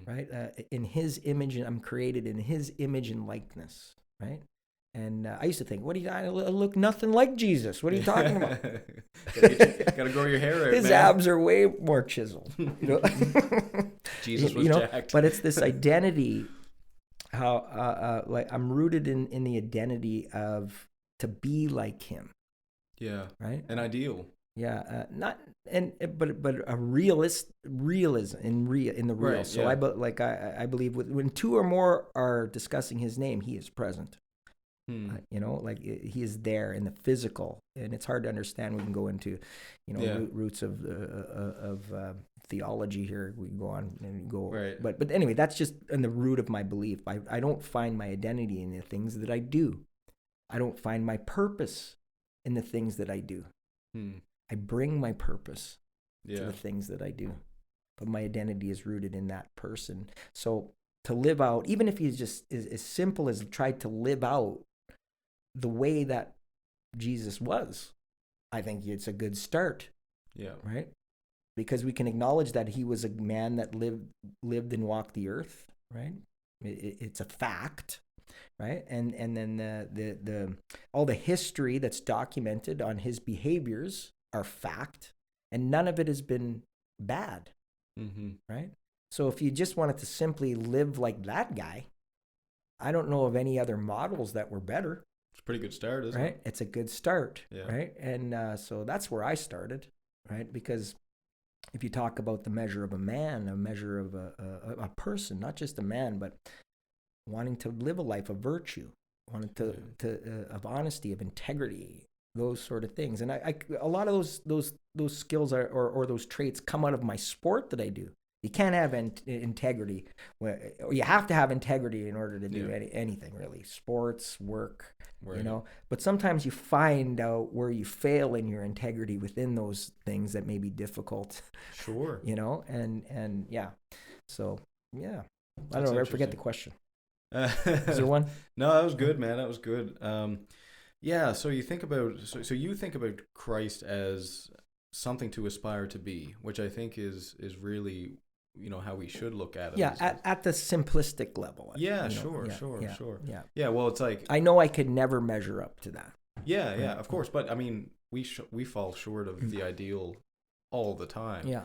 right? In his image, and I'm created in his image and likeness, right? And I used to think, I look nothing like Jesus. What are you talking about? Gotta grow your hair out, his man. abs are way more chiseled. Jesus was jacked. But it's this identity. How I'm rooted in the identity of to be like him. Yeah. Right. An ideal. Yeah. But a realism in the real. Right, so yeah. I believe when two or more are discussing his name, he is present. He is there in the physical, and it's hard to understand. We can go into, roots of theology here. We can go on and go, right. But anyway, that's just in the root of my belief. I don't find my identity in the things that I do. I don't find my purpose in the things that I do. I bring my purpose to the things that I do, but my identity is rooted in that person. So to live out, even if you just as simple as tried to live out the way that Jesus was, I think it's a good start. Yeah. Right? Because we can acknowledge that he was a man that lived and walked the earth, right? It's a fact, right? And then the all the history that's documented on his behaviors are fact, and none of it has been bad, right? So if you just wanted to simply live like that guy, I don't know of any other models that were better. It's a pretty good start, isn't right? it? It's a good start, Yeah. right? And so that's where I started, right? Because if you talk about the measure of a man, a measure of a person, not just a man, but wanting to live a life of virtue, wanting to of honesty, of integrity, those sort of things. And I a lot of those skills or those traits come out of my sport that I do. You can't have integrity. Or you have to have integrity in order to do anything, really. Sports, work, right. But sometimes you find out where you fail in your integrity within those things that may be difficult. Sure. And yeah. So, yeah. I don't know. I forget the question. Is there one? No, that was good, man. That was good. Yeah. So you think about Christ as something to aspire to be, which I think is really, how we should look at it. Yeah, at the simplistic level. Yeah, sure. Yeah. Yeah, well, it's like I know I could never measure up to that. Yeah, of course, but I mean, we fall short of the ideal all the time. Yeah.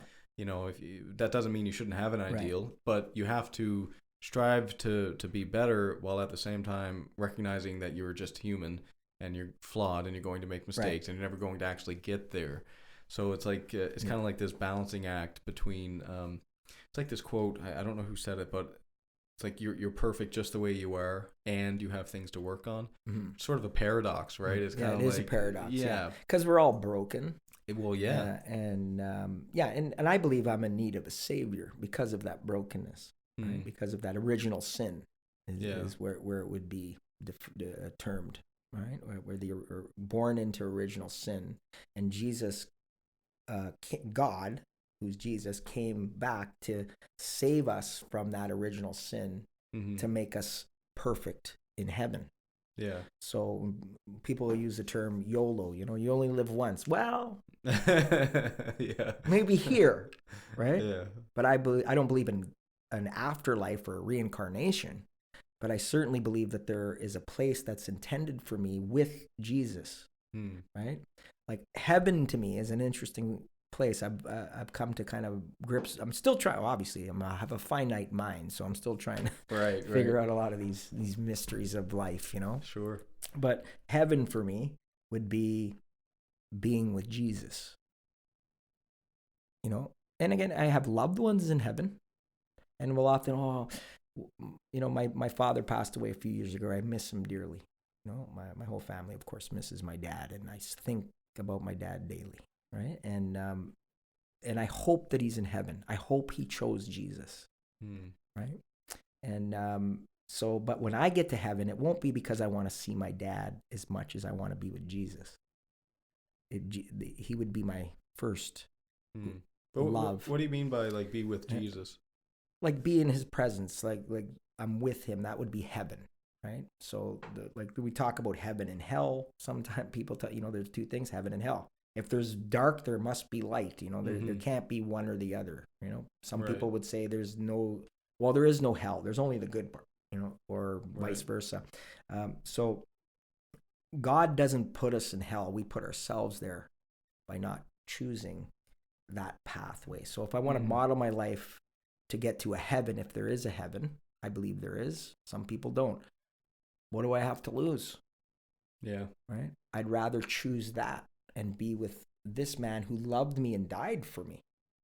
That doesn't mean you shouldn't have an ideal, but you have to strive to be better while at the same time recognizing that you're just human and you're flawed and you're going to make mistakes and you're never going to actually get there. So it's like it's kind of like this balancing act between it's like this quote, I don't know who said it, but It's like you're perfect just the way you are, and you have things to work on. Mm-hmm. Sort of a paradox, right? It's kind of it is like a paradox. yeah. Because we're all broken. Well, yeah. And I believe I'm in need of a savior because of that brokenness, right? Because of that original sin is where it would be termed, right? Where they are born into original sin, and Jesus, God, who's Jesus, came back to save us from that original sin, to make us perfect in heaven. Yeah. So people use the term YOLO, you only live once. Well, yeah. maybe here, right? Yeah. But I don't believe in an afterlife or reincarnation, but I certainly believe that there is a place that's intended for me with Jesus, right? Like heaven to me is an interesting place. I've come to kind of grips. I'm still trying. Obviously, I have a finite mind, so I'm still trying to figure out a lot of these mysteries of life. Sure. But heaven for me would be being with Jesus. And again, I have loved ones in heaven, and we'll often, my father passed away a few years ago. I miss him dearly. My whole family, of course, misses my dad, and I think about my dad daily, right? And I hope that he's in heaven. I hope he chose Jesus, right? And but when I get to heaven, it won't be because I want to see my dad as much as I want to be with Jesus. He would be my first love. What do you mean by like be with Jesus? Like be in his presence, like I'm with him. That would be heaven, right? So like we talk about heaven and hell. Sometimes people tell there's two things: heaven and hell. If there's dark, there must be light. There can't be one or the other. Some people would say there is no hell. There's only the good part. Or vice versa. So God doesn't put us in hell. We put ourselves there by not choosing that pathway. So if I want to model my life to get to a heaven, if there is a heaven, I believe there is. Some people don't. What do I have to lose? Yeah. Right? I'd rather choose that and be with this man who loved me and died for me.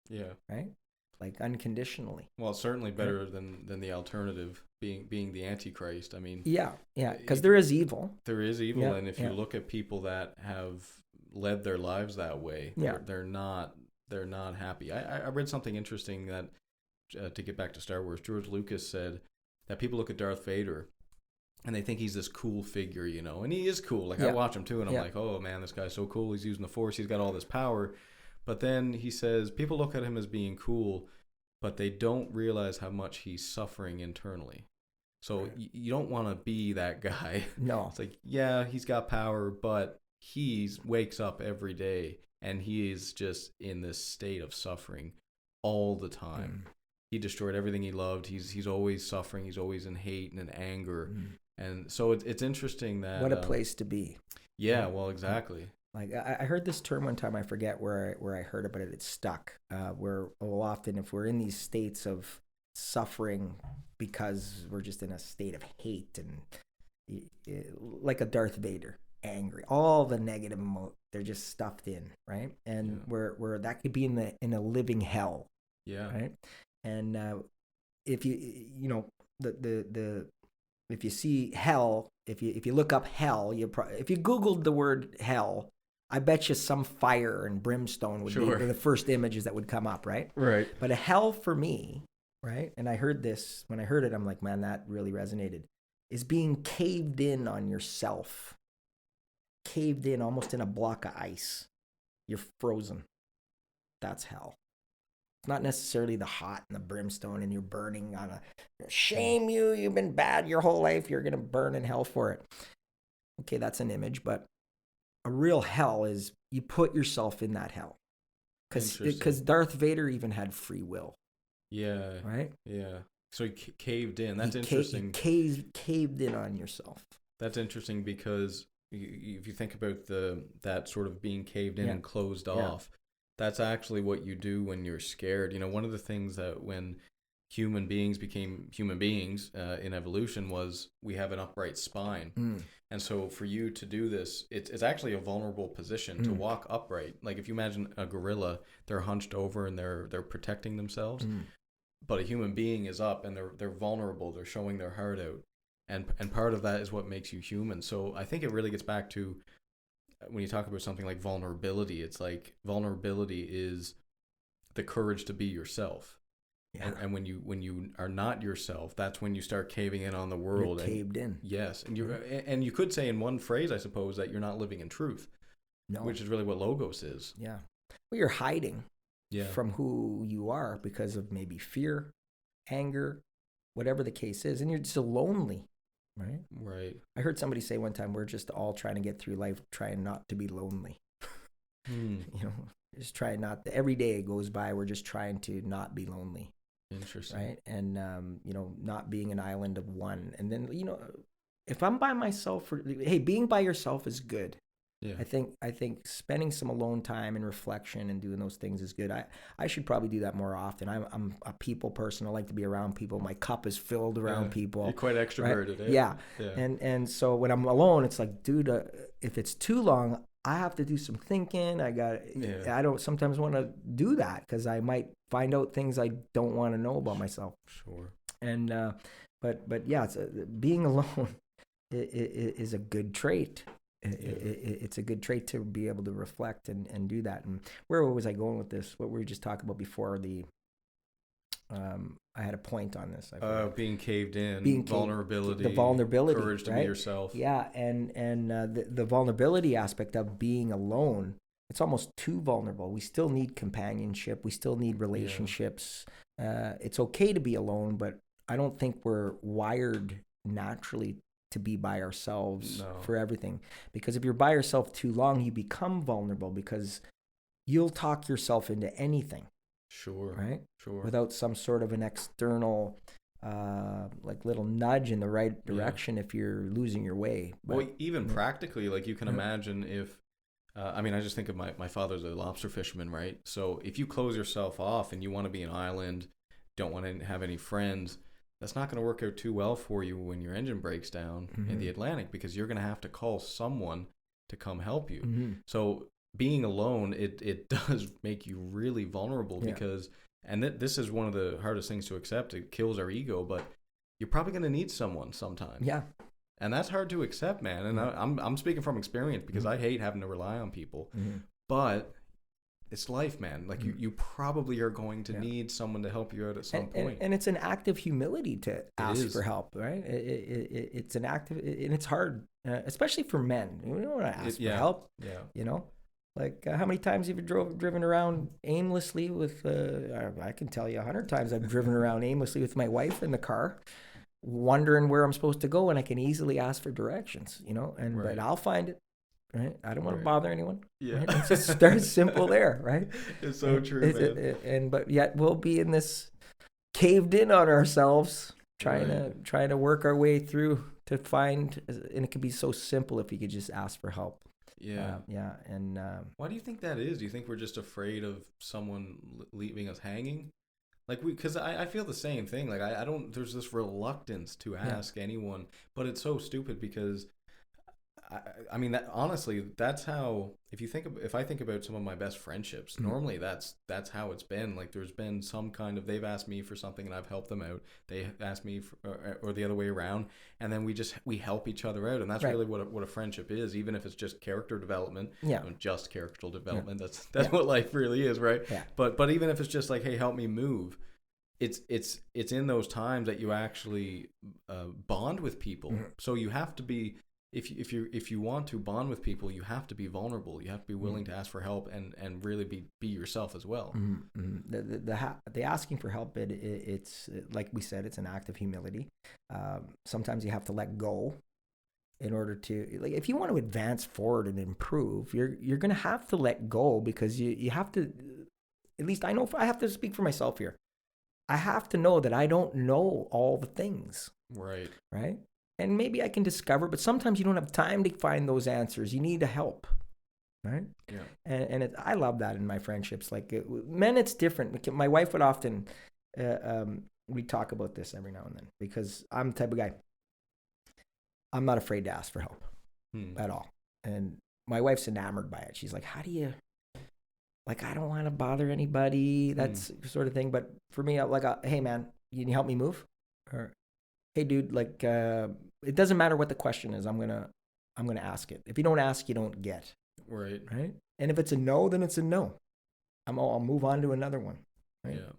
Yeah. Right? Like unconditionally. Well, it's certainly better than the alternative being the Antichrist. I mean, yeah, because there is evil. There is evil, and if you look at people that have led their lives that way, they're not happy. I read something interesting that to get back to Star Wars, George Lucas said that people look at Darth Vader and they think he's this cool figure, and he is cool. Like I watch him too, and I'm like, oh man, this guy's so cool. He's using the Force. He's got all this power. But then he says people look at him as being cool, but they don't realize how much he's suffering internally. So you don't want to be that guy. No. It's like, yeah, he's got power, but he wakes up every day and he is just in this state of suffering all the time. He destroyed everything he loved. He's always suffering. He's always in hate and in anger. And so it's interesting that... What a place to be. Yeah, well, exactly. Like I heard this term one time. I forget where I heard it, but it stuck. Where often if we're in these states of suffering because we're just in a state of hate and like a Darth Vader, angry, all the negative they're just stuffed in, right? And where that could be in a living hell. Yeah. Right. And if if you see hell, if you look up hell, if you Googled the word hell, I bet you some fire and brimstone would be the first images that would come up, right? Right. But a hell for me, right? And I heard this, when I heard it, I'm like, man, that really resonated, is being caved in on yourself. Caved in almost in a block of ice. You're frozen. That's hell. It's not necessarily the hot and the brimstone and you're burning on shame you've been bad your whole life, you're going to burn in hell for it. Okay, that's an image, but a real hell is you put yourself in that hell. Because Darth Vader even had free will. Yeah. Right? Yeah. So he caved in. That's interesting. Caved in on yourself. That's interesting because if you think about that sort of being caved in and closed off, that's actually what you do when you're scared. One of the things that when human beings became human beings in evolution was we have an upright spine. And so for you to do this, it's actually a vulnerable position to walk upright. Like if you imagine a gorilla, they're hunched over and they're protecting themselves. but a human being is up and they're vulnerable. They're showing their heart out, and part of that is what makes you human. So I think it really gets back to when you talk about something like vulnerability. It's like vulnerability is the courage to be yourself. Yeah. And when you are not yourself, that's when you start caving in on the world. You're caved in. Yes, and you could say in one phrase, I suppose, that you're not living in truth. No. Which is really what logos is. Yeah. Well, you're hiding yeah. from who you are because of maybe fear, anger, whatever the case is, and you're just lonely, right? Right. I heard somebody say one time, we're just all trying to get through life, trying not to be lonely. You know, just trying not. Every day goes by, we're just trying to not be lonely. Interesting. Right. And, you know, not being an island of one. And then, you know, if I'm by myself, hey, being by yourself is good. Yeah. I think spending some alone time and reflection and doing those things is good. I should probably do that more often. I'm a people person. I like to be around people. My cup is filled around people. You're quite extroverted. Right? Eh? Yeah. Yeah. And so when I'm alone, it's like, dude, if it's too long, I have to do some thinking. I don't sometimes want to do that because I might find out things I don't want to know about myself. Sure. And but yeah, being alone is a good trait. It's a good trait to be able to reflect and do that. And where was I going with this? What were we just talking about before the? I had a point on this. Being caved in, vulnerability, the vulnerability, courage to right? be yourself. Yeah, and the vulnerability aspect of being alone, it's almost too vulnerable. We still need companionship. We still need relationships. It's okay to be alone, but I don't think we're wired naturally to be by ourselves for everything. Because if you're by yourself too long, you become vulnerable because you'll talk yourself into anything. Sure. Right? Sure. Without some sort of an external, like little nudge in the right direction if you're losing your way. But, well, even practically, like you can imagine if, I mean, I just think of my father's a lobster fisherman, right? So if you close yourself off and you want to be an island, don't want to have any friends, that's not going to work out too well for you when your engine breaks down in the Atlantic because you're going to have to call someone to come help you. So being alone, it does make you really vulnerable because, and this is one of the hardest things to accept. It kills our ego, but you're probably going to need someone sometime. Yeah. And that's hard to accept, man. And I'm speaking from experience because I hate having to rely on people. But it's life, man. Like you probably are going to need someone to help you out at some point. And it's an act of humility to ask for help, right? It's an act of, and it's hard, especially for men. You don't want to ask for help. Yeah. You know, like how many times have you driven around aimlessly with? I can tell you 100 times I've driven around aimlessly with my wife in the car, wondering where I'm supposed to go, and I can easily ask for directions. You know, but I'll find it. Right, I don't want to bother anyone. Yeah, right? It's just very simple there, right? It's so true, man. But yet we'll be in this caved in on ourselves, trying to work our way through to find, and it could be so simple if you could just ask for help. Yeah, and why do you think that is? Do you think we're just afraid of someone leaving us hanging? Like because I feel the same thing. Like I don't. There's this reluctance to ask anyone, but it's so stupid because. I mean that honestly, that's how. If I think about some of my best friendships, normally that's how it's been. Like there's been some kind of they've asked me for something and I've helped them out. They asked me or the other way around, and then we help each other out, and that's really what a friendship is. Even if it's just character development, just character development. That's what life really is, right? Yeah. But even if it's just like, hey, help me move. It's in those times that you actually bond with people. So you have to be. If you want to bond with people, you have to be vulnerable. You have to be willing to ask for help and really be yourself as well. The asking for help, it's like we said, it's an act of humility. Sometimes you have to let go in order to, like, if you want to advance forward and improve, you're going to have to let go because you have to. At least I know I have to speak for myself here. I have to know that I don't know all the things. Right. And maybe I can discover, but sometimes you don't have time to find those answers. You need a help, right? Yeah. And I love that in my friendships. Like men, it's different. My wife would often, we talk about this every now and then because I'm the type of guy, I'm not afraid to ask for help at all. And my wife's enamored by it. She's like, how do you like, I don't want to bother anybody, that's sort of thing. But for me, hey man, you help me move? Or, hey dude, like, it doesn't matter what the question is. I'm gonna ask it. If you don't ask, you don't get. Right. And if it's a no, then it's a no. I'll move on to another one. Right. Yeah.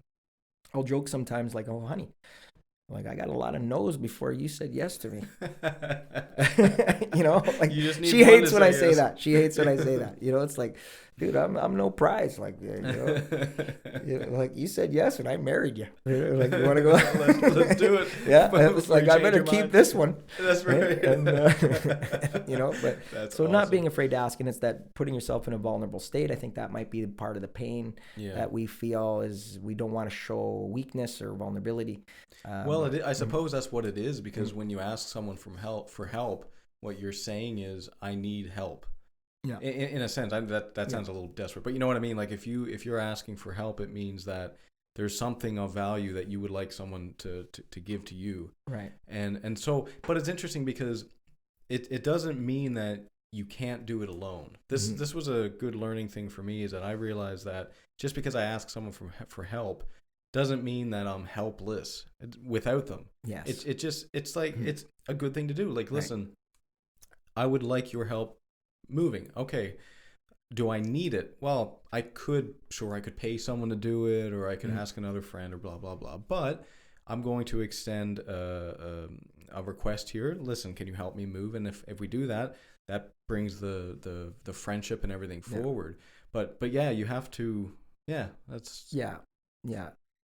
I'll joke sometimes, like, oh honey, like, I got a lot of no's before you said yes to me. Like, she hates when I say that. She hates when I say that. It's like, dude, I'm no prize. Like, like, you said yes and I married you. Like, you want to go? let's do it. Yeah. It's like, I better keep this one. That's right. And, but that's so awesome. Not being afraid to ask, and it's that putting yourself in a vulnerable state. I think that might be part of the pain that we feel is we don't want to show weakness or vulnerability. Well, I suppose that's what it is, because when you ask someone for help, what you're saying is, I need help. Yeah. In a sense, that sounds a little desperate, but you know what I mean? Like, if you're asking for help, it means that there's something of value that you would like someone to give to you. Right. And so, but it's interesting because it doesn't mean that you can't do it alone. This was a good learning thing for me, is that I realized that just because I ask someone for help doesn't mean that I'm helpless without them. Yes. It's like, it's a good thing to do. Like, listen, I would like your help moving. Okay. Do I need it? Well, I could pay someone to do it, or I could ask another friend, or blah, blah, blah. But I'm going to extend a request here. Listen, can you help me move? And if we do that, that brings the friendship and everything forward. But yeah, you have to, that's. Yeah.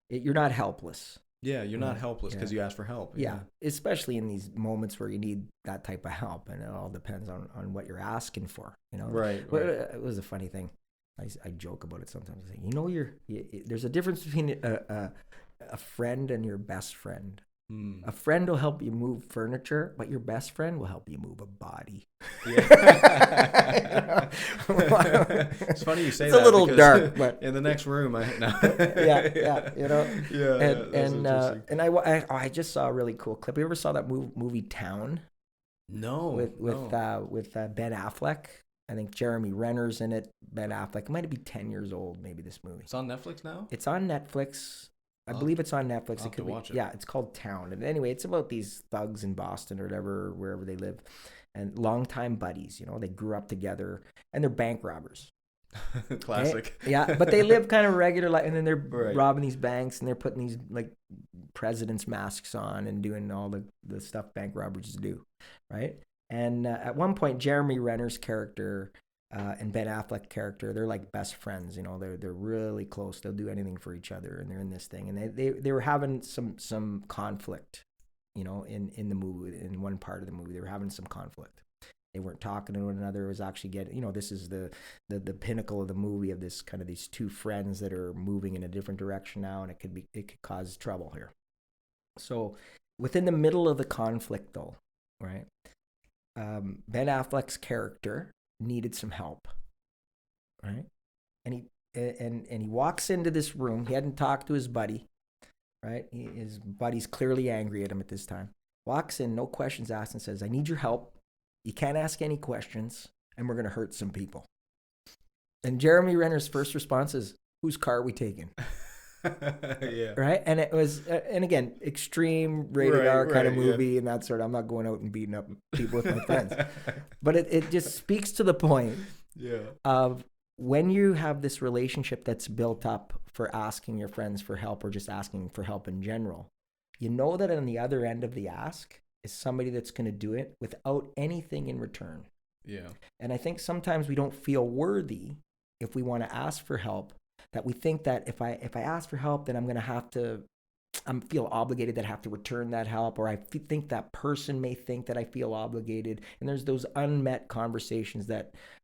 You're not helpless. Yeah, you're not helpless because you ask for help. Yeah, especially in these moments where you need that type of help, and it all depends on what you're asking for. Right. It was a funny thing. I joke about it sometimes. I say, there's a difference between a friend and your best friend. A friend will help you move furniture, but your best friend will help you move a body. Yeah. It's funny you say that. It's a little dark, but in the next room, I just saw a really cool clip. You ever saw that movie Town? No. With Ben Affleck. I think Jeremy Renner's in it. Ben Affleck. It might be 10 years old, maybe, this movie. It's on Netflix now? It's on Netflix. I believe it's on Netflix. I'll have to watch it. Yeah, it's called Town. And anyway, it's about these thugs in Boston or wherever they live, and longtime buddies. They grew up together, and they're bank robbers. Classic. Yeah, but they live kind of regular life, and then they're robbing these banks, and they're putting these, like, president's masks on and doing all the stuff bank robbers do, right? And at one point, Jeremy Renner's character and Ben Affleck character, they're like best friends. They're really close. They'll do anything for each other, and they're in this thing. And they were having some conflict, in the movie. In one part of the movie, they were having some conflict. They weren't talking to one another. It was actually this is the pinnacle of the movie, of this kind of these two friends that are moving in a different direction now, and it could cause trouble here. So within the middle of the conflict, though, right? Ben Affleck's character needed some help, right? And he walks into this room. He hadn't talked to his buddy, right? His buddy's clearly angry at him at this time. Walks in, no questions asked, and says, "I need your help. You can't ask any questions, and we're going to hurt some people." And Jeremy Renner's first response is, "Whose car are we taking?" Yeah. Right? And it was, and again, extreme rated R kind of movie and that sort of, I'm not going out and beating up people with my friends. But it just speaks to the point of when you have this relationship that's built up for asking your friends for help, or just asking for help in general, that on the other end of the ask is somebody that's going to do it without anything in return. Yeah. And I think sometimes we don't feel worthy if we want to ask for help, that we think that if I ask for help, then I'm going to have to, feel obligated that I have to return that help, or I think that person may think that I feel obligated. And there's those unmet conversations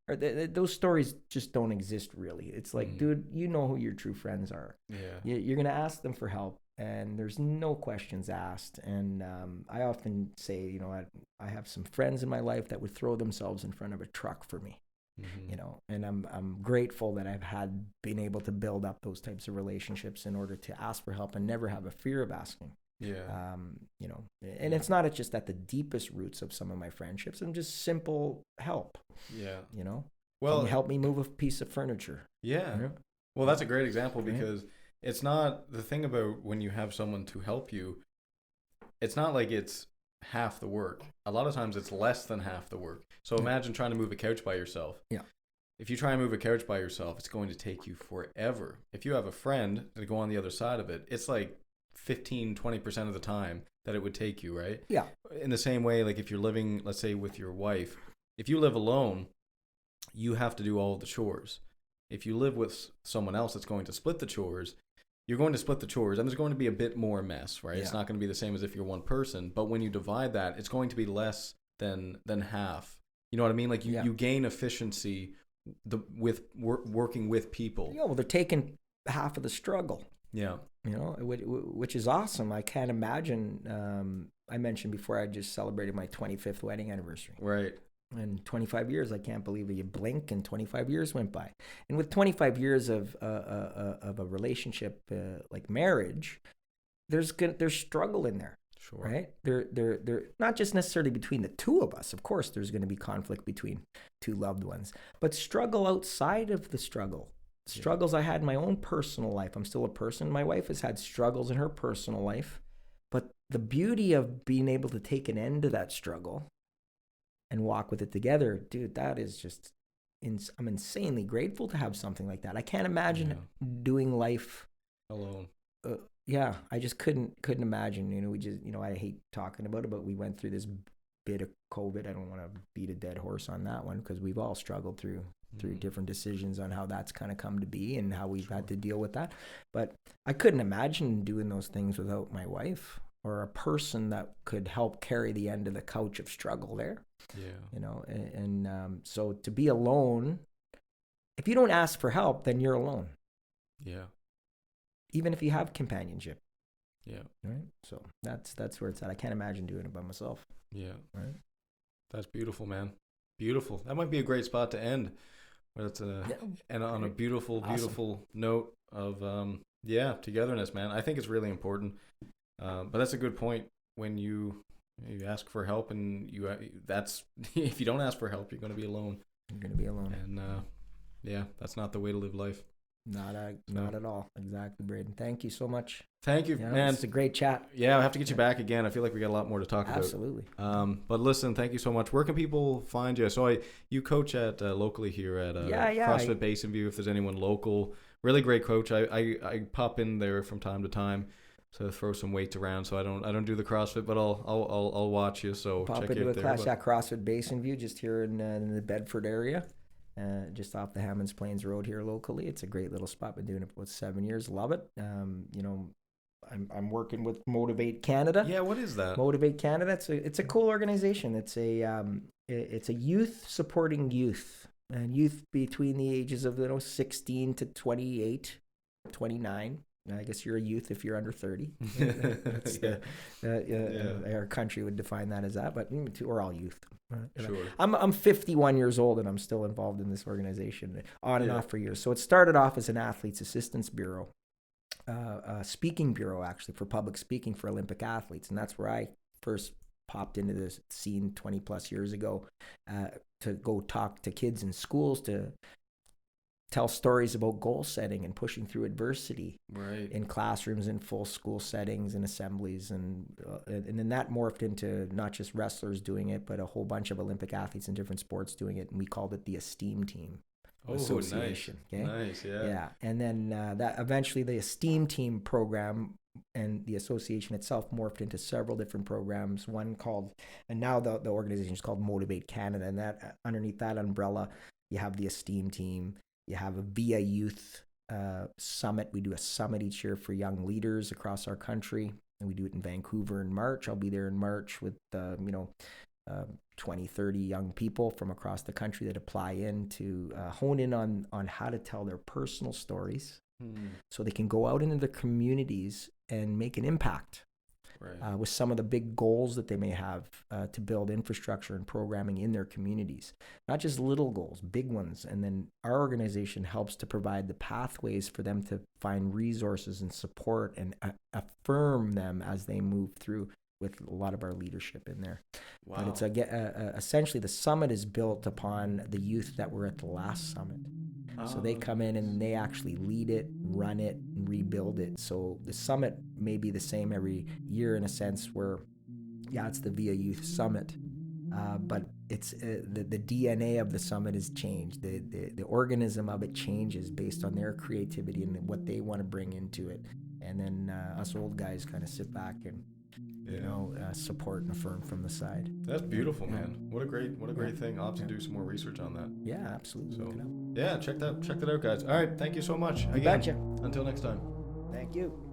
those stories just don't exist really. It's like, dude, you know who your true friends are. Yeah. You're going to ask them for help, and there's no questions asked. And I often say, I have some friends in my life that would throw themselves in front of a truck for me. And I'm grateful that I've been able to build up those types of relationships in order to ask for help and never have a fear of asking. Yeah. And it's not just at the deepest roots of some of my friendships, and just simple help. Yeah. Well, can you help me move a piece of furniture? Yeah. Yeah. Well, that's a great example Right. because it's not the thing about when you have someone to help you, it's not like it's half the work. A lot of times it's less than half the work. So Yeah. imagine trying to move a couch by yourself. Yeah. If you try and move a couch by yourself, it's going to take you forever. If you have a friend to go on the other side of it, it's like 15-20% of the time that it would take you, right? Yeah. In the same way, like if you're living, let's say, with your wife, if you live alone, you have to do all of the chores. If you live with someone else that's going to split the chores, you're going to split the chores, and there's going to be a bit more mess, right? Yeah. It's not going to be the same as if you're one person, but when you divide that, it's going to be less than half. You know what I mean? Like you gain efficiency with working with people. Yeah, well, they're taking half of the struggle. Yeah. You know, which is awesome. I can't imagine. I mentioned before I just celebrated my 25th wedding anniversary. Right. And 25 years, I can't believe it. You blink and 25 years went by. And with 25 years of a relationship like marriage, there's struggle in there. Sure. Right? They're not just necessarily between the two of us. Of course, there's going to be conflict between two loved ones, but struggle outside of the struggle. Struggles I had in my own personal life. I'm still a person. My wife has had struggles in her personal life, but the beauty of being able to take an end to that struggle and walk with it together, dude, that is just, I'm insanely grateful to have something like that. I can't imagine doing life alone. Yeah, I just couldn't imagine. You know, we just, you know, I hate talking about it, but we went through this bit of COVID. I don't want to beat a dead horse on that one because we've all struggled through different decisions on how that's kind of come to be and how we've had to deal with that. But I couldn't imagine doing those things without my wife or a person that could help carry the end of the couch of struggle there. Yeah. You know, and so to be alone, if you don't ask for help, then you're alone. Yeah. Even if you have companionship. Yeah. Right. So that's where it's at. I can't imagine doing it by myself. Yeah. Right. That's beautiful, man. Beautiful. That might be a great spot to end. But it's and on a beautiful note of togetherness, man. I think it's really important. But that's a good point when you ask for help and that's if you don't ask for help, you're going to be alone. You're going to be alone. And that's not the way to live life. Not at all. Exactly, Braden. Thank you so much. Thank you, man. It's a great chat. Yeah, I'll have to get you back again. I feel like we got a lot more to talk about. Absolutely. But listen, thank you so much. Where can people find you? So you coach at locally here at CrossFit Basinview. If there's anyone local, really great coach. I pop in there from time to time to throw some weights around. So I don't do the CrossFit, but I'll watch you. So pop check into it a class at CrossFit Basinview, just here in the Bedford area. Just off the Hammonds Plains Road here locally. It's a great little spot. Been doing it for about 7 years. Love it. You know, I'm working with Motivate Canada. Yeah, what is that? Motivate Canada. It's a cool organization. It's a youth supporting youth and youth between the ages of 16 to 28, 29. I guess you're a youth if you're under 30. That's our country would define that as that, but we're all youth. Sure. I'm 51 years old and I'm still involved in this organization on and off for years. So it started off as an athlete's assistance bureau, speaking bureau actually for public speaking for Olympic athletes, and that's where I first popped into this scene 20 plus years ago to go talk to kids in schools to tell stories about goal setting and pushing through adversity in classrooms, in full school settings, and assemblies, and then that morphed into not just wrestlers doing it, but a whole bunch of Olympic athletes in different sports doing it, and we called it the Esteem Team Association. Nice. Okay? Nice, yeah. Yeah, and then that eventually the Esteem Team program and the association itself morphed into several different programs. One called, and now the organization is called Motivate Canada, and that underneath that umbrella, you have the Esteem Team. You have a VIA Youth Summit. We do a summit each year for young leaders across our country, and we do it in Vancouver in March. I'll be there in March with 20, 30 young people from across the country that apply in to hone in on how to tell their personal stories so they can go out into their communities and make an impact. With some of the big goals that they may have to build infrastructure and programming in their communities. Not just little goals, big ones. And then our organization helps to provide the pathways for them to find resources and support and affirm them as they move through with a lot of our leadership in there. Wow. But it's essentially the summit is built upon the youth that were at the last summit. So they come in and they actually lead it, run it, and rebuild it. So the summit may be the same every year in a sense where, yeah, it's the VIA Youth Summit, but it's the DNA of the summit has changed. The organism of it changes based on their creativity and what they want to bring into it. And then us old guys kind of sit back and support and affirm from the side. That's beautiful, man. What a great thing. I'll have to do some more research on that. Yeah, absolutely. So, yeah, check that out, guys. All right, thank you so much. You betcha. Until next time. Thank you.